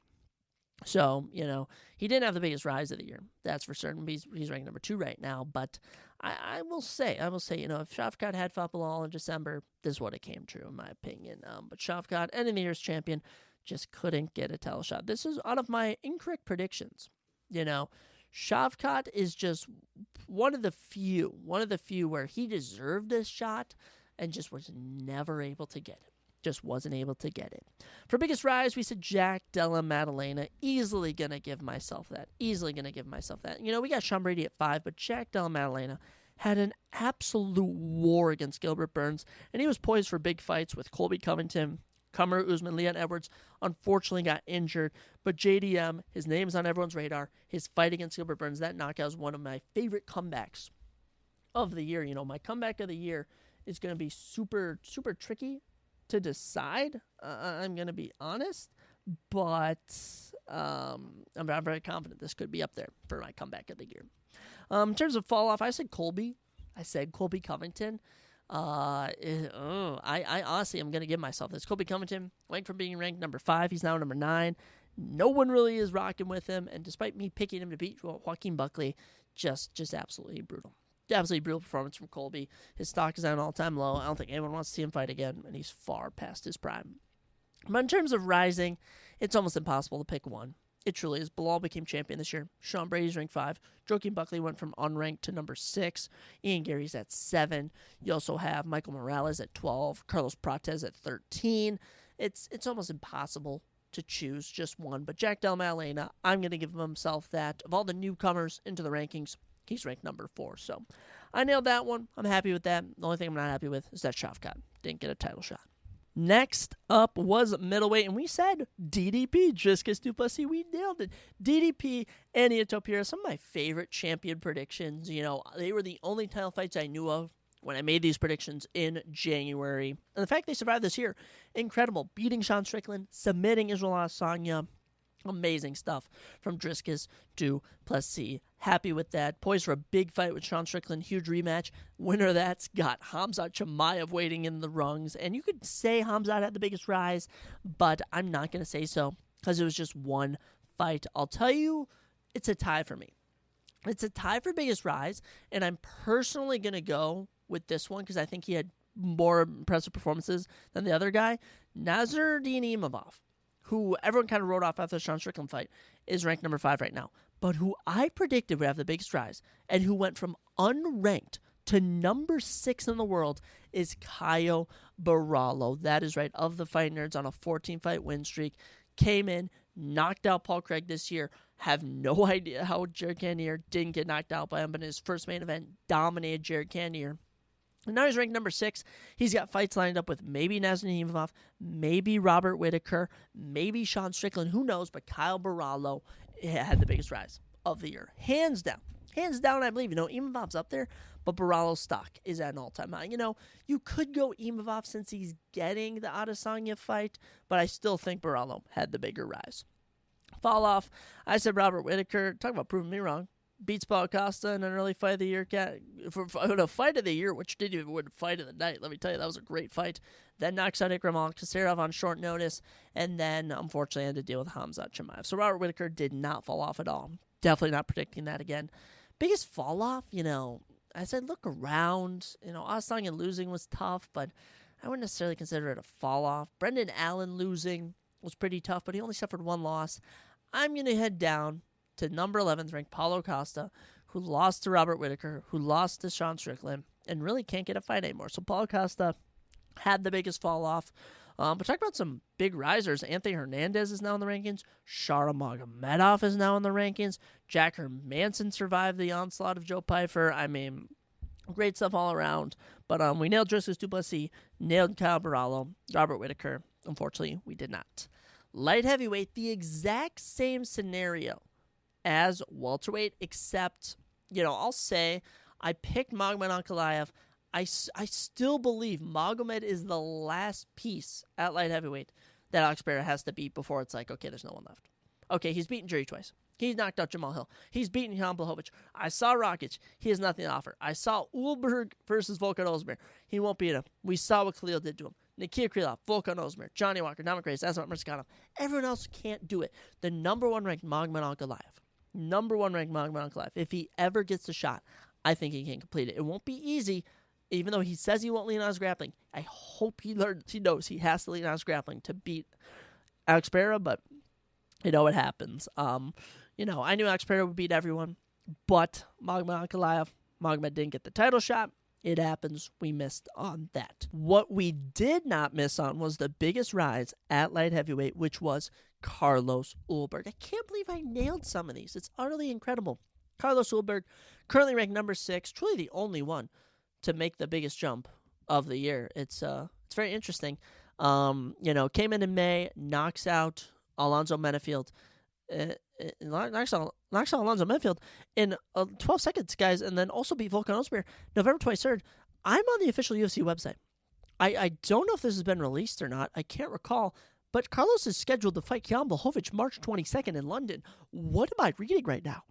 So, he didn't have the biggest rise of the year. That's for certain. He's ranked number 2 right now. But I will say, if Shavkat had fought Bilal in December, this would have came true, in my opinion. But Shavkat, ending the year's champion, just couldn't get a title shot. This is out of my incorrect predictions. Shavkat is just one of the few where he deserved this shot and just was never able to get it. Just wasn't able to get it. For biggest rise, we said Jack Della Maddalena. Easily going to give myself that. We got Sean Brady at 5, but Jack Della Maddalena had an absolute war against Gilbert Burns, and he was poised for big fights with Colby Covington, Kamaru Usman, Leon Edwards. Unfortunately got injured, but JDM, his name's on everyone's radar. His fight against Gilbert Burns, that knockout is one of my favorite comebacks of the year. My comeback of the year is going to be super, super tricky to decide. I'm going to be honest, but I'm very confident this could be up there for my comeback of the year. In terms of fall off, I said Colby Covington. I honestly am going to give myself this. Colby Covington went from being ranked number 5. He's now number 9. No one really is rocking with him. And despite me picking him to beat Joaquin Buckley, just absolutely brutal. Absolutely brutal performance from Colby. His stock is at an all-time low. I don't think anyone wants to see him fight again, and he's far past his prime. But in terms of rising, it's almost impossible to pick one. It truly is. Bilal became champion this year. Sean Brady's ranked 5. Joaquin Buckley went from unranked to number 6. Ian Gary's at 7. You also have Michael Morales at 12. Carlos Prates at 13. It's almost impossible to choose just one. But Jack Della Maddalena, I'm going to give himself that. Of all the newcomers into the rankings, he's ranked number 4. So I nailed that one. I'm happy with that. The only thing I'm not happy with is that Shavkat didn't get a title shot. Next up was middleweight, and we said DDP, Dricus du Plessis. We nailed it. DDP and Ian Pierre, some of my favorite champion predictions. They were the only title fights I knew of when I made these predictions in January. And the fact they survived this year, incredible. Beating Sean Strickland, submitting Israel Adesanya. Amazing stuff from Dricus du Plessis. Happy with that. Poised for a big fight with Sean Strickland. Huge rematch. Winner of that's got Khamzat Chimaev waiting in the rungs. And you could say Khamzat had the biggest rise, but I'm not going to say so because it was just one fight. I'll tell you, it's a tie for me. It's a tie for biggest rise, and I'm personally going to go with this one because I think he had more impressive performances than the other guy. Nasruddin Imavov, who everyone kind of wrote off after the Sean Strickland fight, is ranked number 5 right now. but who I predicted would have the biggest rise and who went from unranked to number 6 in the world is Caio Borralho. That is right, of the Fight Nerds on a 14-fight win streak. Came in, knocked out Paul Craig this year. Have no idea how Jared Cannonier didn't get knocked out by him, but in his first main event, dominated Jared Cannonier. And now he's ranked number 6. He's got fights lined up with maybe Nazim Imavov, maybe Robert Whittaker, maybe Sean Strickland. Who knows? But Caio Borralho had the biggest rise of the year. Hands down. Hands down, I believe. Imavov's up there, but Borralho's stock is at an all-time high. You could go Imavov since he's getting the Adesanya fight, but I still think Borralho had the bigger rise. Fall off. I said Robert Whittaker. Talk about proving me wrong. Beats Paulo Costa in an early fight of the year. For a fight of the year, which didn't even win fight of the night. Let me tell you, that was a great fight. Then knocks out Ikram Al-Kasarov on short notice, and then unfortunately had to deal with Hamzat Chimaev. So Robert Whittaker did not fall off at all. Definitely not predicting that again. Biggest fall off, I said look around. Adesanya losing was tough, but I wouldn't necessarily consider it a fall off. Brendan Allen losing was pretty tough, but he only suffered one loss. I'm going to head down to number 11th ranked Paulo Costa, who lost to Robert Whittaker, who lost to Sean Strickland, and really can't get a fight anymore. So Paulo Costa had the biggest fall off. But talk about some big risers. Anthony Hernandez is now in the rankings. Shara Magomedov is now in the rankings. Jack Hermanson survived the onslaught of Joe Pyfer. I mean, great stuff all around. But we nailed Dricus du Plessis, nailed Caio Borralho, Robert Whittaker. Unfortunately, we did not. Light heavyweight, the exact same scenario as welterweight, except, I'll say I picked Magomed Ankalaev. I still believe Magomed is the last piece at light heavyweight that Alex Pereira has to beat before it's like, okay, there's no one left. Okay, he's beaten Jury twice. He's knocked out Jamal Hill. He's beaten Jan Blachowicz. I saw Rakic. He has nothing to offer. I saw Ulberg versus Volkan Ozdemir. He won't beat him. We saw what Khalil did to him. Nikita Krylov, Volkan Ozdemir, Johnny Walker, Dominic Reyes, Azamat Murzakanov. Everyone else can't do it. The number 1 ranked Magomed Ankalaev. If he ever gets the shot, I think he can complete it. It won't be easy, even though he says he won't lean on his grappling. I hope he knows he has to lean on his grappling to beat Alex Pereira, but it happens. I knew Alex Pereira would beat everyone, but Magomed Ankalaev, Magomed didn't get the title shot. It happens. We missed on that. What we did not miss on was the biggest rise at light heavyweight, which was Carlos Ulberg. I can't believe I nailed some of these. It's utterly incredible. Carlos Ulberg, currently ranked number 6, truly the only one to make the biggest jump of the year. It's very interesting. Came in May, knocks out Alonzo Menefield. Knocks out Alonzo Menefield in 12 seconds, guys, and then also beat Volkan Ozdemir November 23rd. I'm on the official UFC website. I don't know if this has been released or not. I can't recall. But Carlos is scheduled to fight Jan Blachowicz March 22nd in London. What am I reading right now?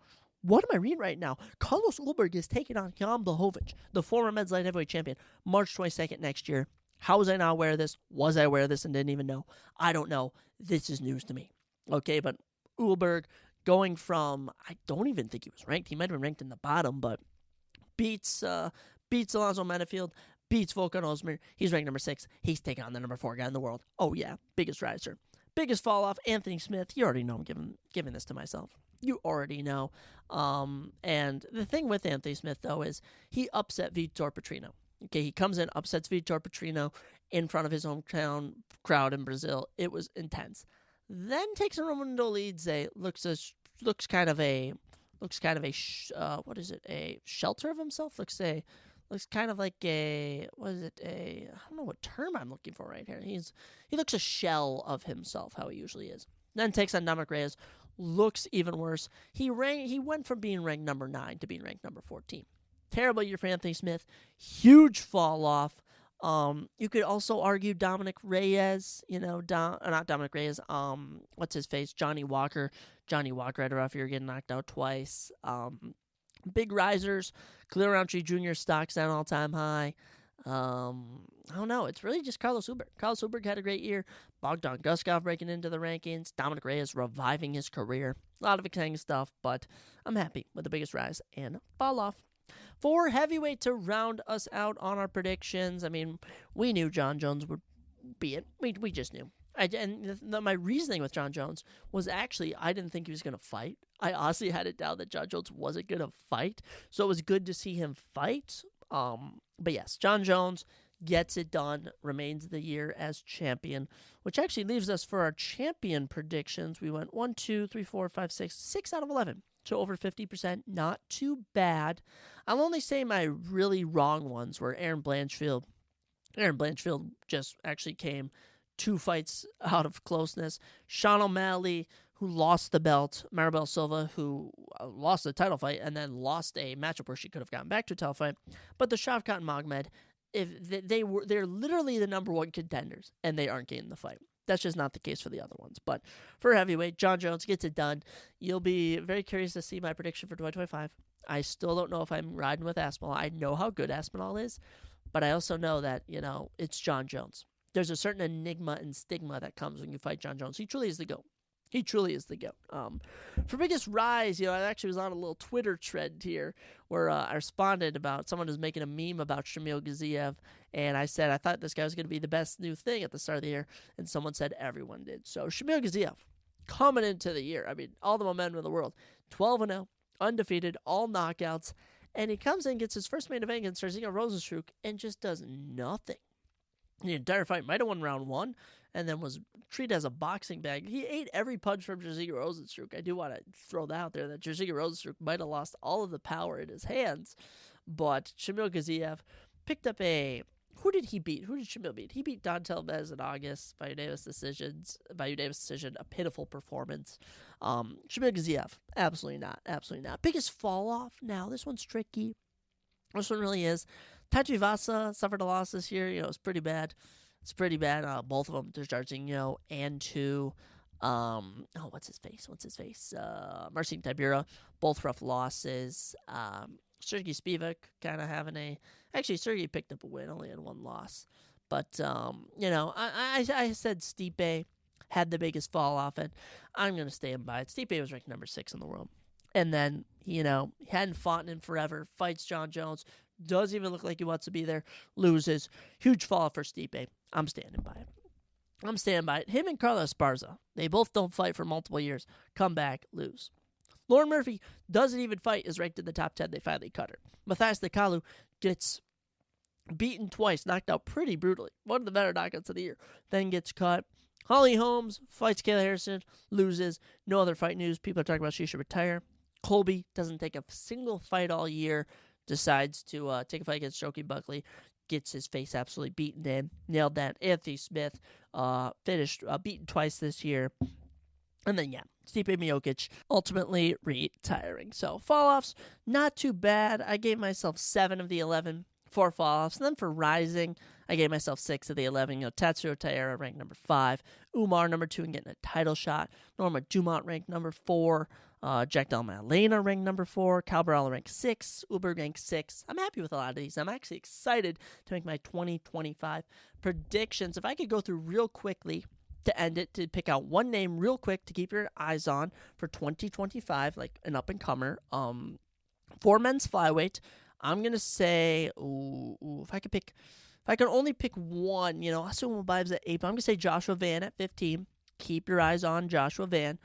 Carlos Ulberg is taking on Jan Blachowicz, the former men's light heavyweight champion, March 22nd next year. How was I not aware of this? Was I aware of this and didn't even know? I don't know. This is news to me. Okay, but Ulberg going from, I don't even think he was ranked. He might have been ranked in the bottom, but beats Alonzo Menefield, beats Volkan Ozdemir. He's ranked number 6. He's taking on the number 4 guy in the world. Oh, yeah, biggest riser. Biggest fall off, Anthony Smith. You already know I'm giving this to myself. You already know. And the thing with Anthony Smith, though, is he upset Vitor Petrino. Okay, he comes in, upsets Vitor Petrino in front of his hometown crowd in Brazil. It was intense. Then takes a Romundo Lidze, looks kind of a shelter of himself. Looks kind of like I don't know what term I'm looking for right here. He looks a shell of himself, how he usually is. Then takes on Dominic Reyes, looks even worse. He went from being ranked number 9 to being ranked number 14. Terrible year for Anthony Smith. Huge fall off. You could also argue Dominic Reyes, not Dominic Reyes, what's his face? Johnny Walker. Johnny Walker had a rough year, getting knocked out twice. Big risers. Khalil Roundtree Jr. stocks at an all-time high. I don't know. It's really just Carlos Ulberg. Carlos Ulberg had a great year. Bogdan Guskov breaking into the rankings. Dominic Reyes reviving his career. A lot of exciting stuff, but I'm happy with the biggest rise and fall off. For heavyweight to round us out on our predictions, I mean, we knew John Jones would be it. We just knew. My reasoning with John Jones was actually I didn't think he was going to fight. I honestly had it down that John Jones wasn't going to fight, so it was good to see him fight. But yes, John Jones gets it done, remains the year as champion, which actually leaves us for our champion predictions. We went 1, 2, 3, 4, 5, 6 out of 11. So over 50%, not too bad. I'll only say my really wrong ones were Aaron Blanchfield. Aaron Blanchfield just actually came 2 fights out of closeness. Sean O'Malley, who lost the belt. Maribel Silva, who lost the title fight and then lost a matchup where she could have gotten back to a title fight. But the Shavkat and Magomed, they're literally the number 1 contenders, and they aren't getting the fight. That's just not the case for the other ones. But for heavyweight, John Jones gets it done. You'll be very curious to see my prediction for 2025. I still don't know if I'm riding with Aspinall. I know how good Aspinall is, but I also know that, it's John Jones. There's a certain enigma and stigma that comes when you fight John Jones. He truly is the GOAT. He truly is the GOAT. For biggest rise, I actually was on a little Twitter trend here where I responded about someone was making a meme about Shamil Gaziev, and I said I thought this guy was going to be the best new thing at the start of the year, and someone said everyone did. So Shamil Gaziev, coming into the year, all the momentum in the world, 12-0, undefeated, all knockouts, and he comes in, gets his first main event against Jairzinho Rozenstruik, and just does nothing. The entire fight might have won round 1, and then was treated as a boxing bag. He ate every punch from Jairzinho Rozenstruik. I do want to throw that out there, that Jairzinho Rozenstruik might have lost all of the power in his hands, but Shamil Gaziev picked up who did he beat? Who did Shamil beat? He beat Don Telmez in August by unanimous decision, a pitiful performance. Shamil Gaziev, absolutely not. Biggest fall off? Now, this one's tricky. This one really is. Tai Tuivasa suffered a loss this year. It's pretty bad. Both of them. There's Jairzinho and what's his face? Marcin Tybura. Both rough losses. Sergey Spivak kind of having actually Sergey picked up a win, only had 1 loss. But, I said Stipe had the biggest fall off, and I'm going to stand by it. Stipe was ranked number 6 in the world. And then, he hadn't fought in forever, fights John Jones, doesn't even look like he wants to be there, loses. Huge fall off for Stipe. I'm standing by it. Him and Carlos Esparza, they both don't fight for multiple years, come back, lose. Lauren Murphy doesn't even fight, is ranked in the top 10. They finally cut her. Matthias Nikalu gets beaten twice, knocked out pretty brutally. One of the better knockouts of the year. Then gets cut. Holly Holmes fights Kayla Harrison, loses. No other fight news. People are talking about she should retire. Colby doesn't take a single fight all year. Decides to take a fight against Shoki Buckley. Gets his face absolutely beaten in. Nailed that. Anthony Smith finished beaten twice this year. And then, Stipe Miocic ultimately retiring. So, fall-offs, not too bad. I gave myself 7 of the 11 for fall-offs. And then for rising, I gave myself 6 of the 11. Tatsuro Taira ranked number 5. Umar number 2 and getting a title shot. Norma Dumont ranked number 4. Jack Del Maddalena ranked number 4. Cabral ranked 6. Uber ranked 6. I'm happy with a lot of these. I'm actually excited to make my 2025 predictions. If I could go through real quickly to end it, to pick out one name real quick to keep your eyes on for 2025, like an up-and-comer. For men's flyweight, I'm going to say, if I could only pick one, Asumo Bives at 8, but I'm going to say Joshua Van at 15. Keep your eyes on Joshua Van.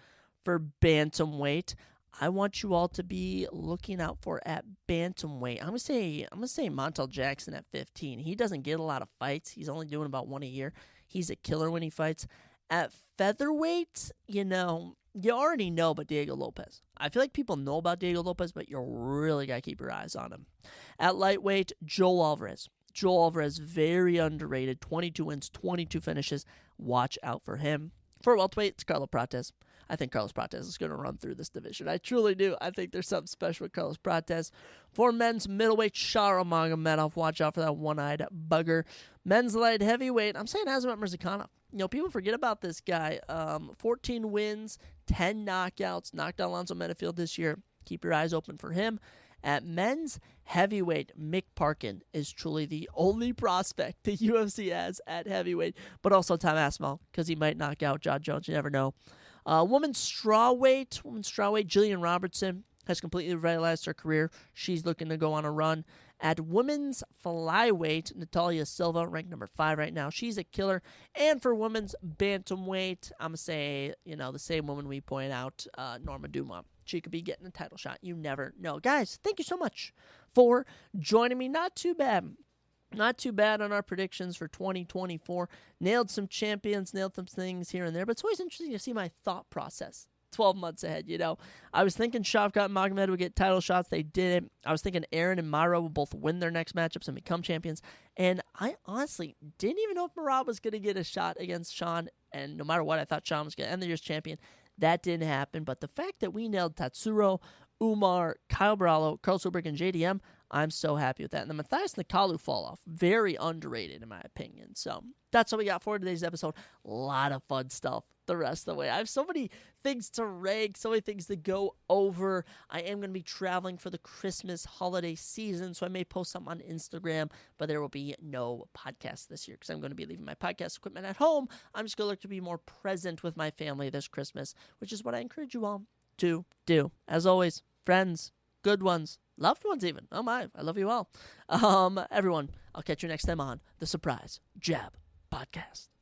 For bantamweight, I want you all to be looking out for at bantamweight. I'm gonna say Montel Jackson at 15. He doesn't get a lot of fights. He's only doing about 1 a year. He's a killer when he fights. At featherweight, you already know about Diego Lopez. I feel like people know about Diego Lopez, but you really gotta keep your eyes on him. At lightweight, Joel Alvarez. Joel Alvarez, very underrated. 22 wins, 22 finishes. Watch out for him. For welterweight, it's Carlos Prates. I think Carlos Prates is going to run through this division. I truly do. I think there's something special with Carlos Prates. For men's middleweight, Shara Magomedov. Watch out for that one-eyed bugger. Men's light heavyweight, I'm saying Azamat Murzakanov. People forget about this guy. 14 wins, 10 knockouts. Knocked out Alonzo Menifield this year. Keep your eyes open for him. At men's heavyweight, Mick Parkin is truly the only prospect the UFC has at heavyweight, but also Tom Aspinall, because he might knock out John Jones. You never know. Women's strawweight, Jillian Robertson has completely revitalized her career. She's looking to go on a run. At women's flyweight, Natalia Silva, ranked number 5 right now. She's a killer. And for women's bantamweight, I'm going to say, the same woman we point out, Norma Dumont. She could be getting a title shot. You never know. Guys, thank you so much for joining me. Not too bad. Not too bad on our predictions for 2024. Nailed some champions, nailed some things here and there. But it's always interesting to see my thought process 12 months ahead, I was thinking Shavkat and Magomed would get title shots. They didn't. I was thinking Aaron and Mara will both win their next matchups and become champions. And I honestly didn't even know if Murad was going to get a shot against Sean. And no matter what, I thought Sean was going to end the year's champion. That didn't happen. But the fact that we nailed Tatsuro, Umar, Kyle Brallo, Carl Silberg, and JDM, I'm so happy with that. And the Matthias Nakalu fall off, very underrated in my opinion. So that's what we got for today's episode. A lot of fun stuff the rest of the way. I have so many things to rank, so many things to go over. I am going to be traveling for the Christmas holiday season, so I may post something on Instagram, but there will be no podcast this year because I'm going to be leaving my podcast equipment at home. I'm just going to look to be more present with my family this Christmas, which is what I encourage you all to do. As always, friends, good ones, loved ones even. Oh my, I love you all. Everyone, I'll catch you next time on the Surprise Jab Podcast.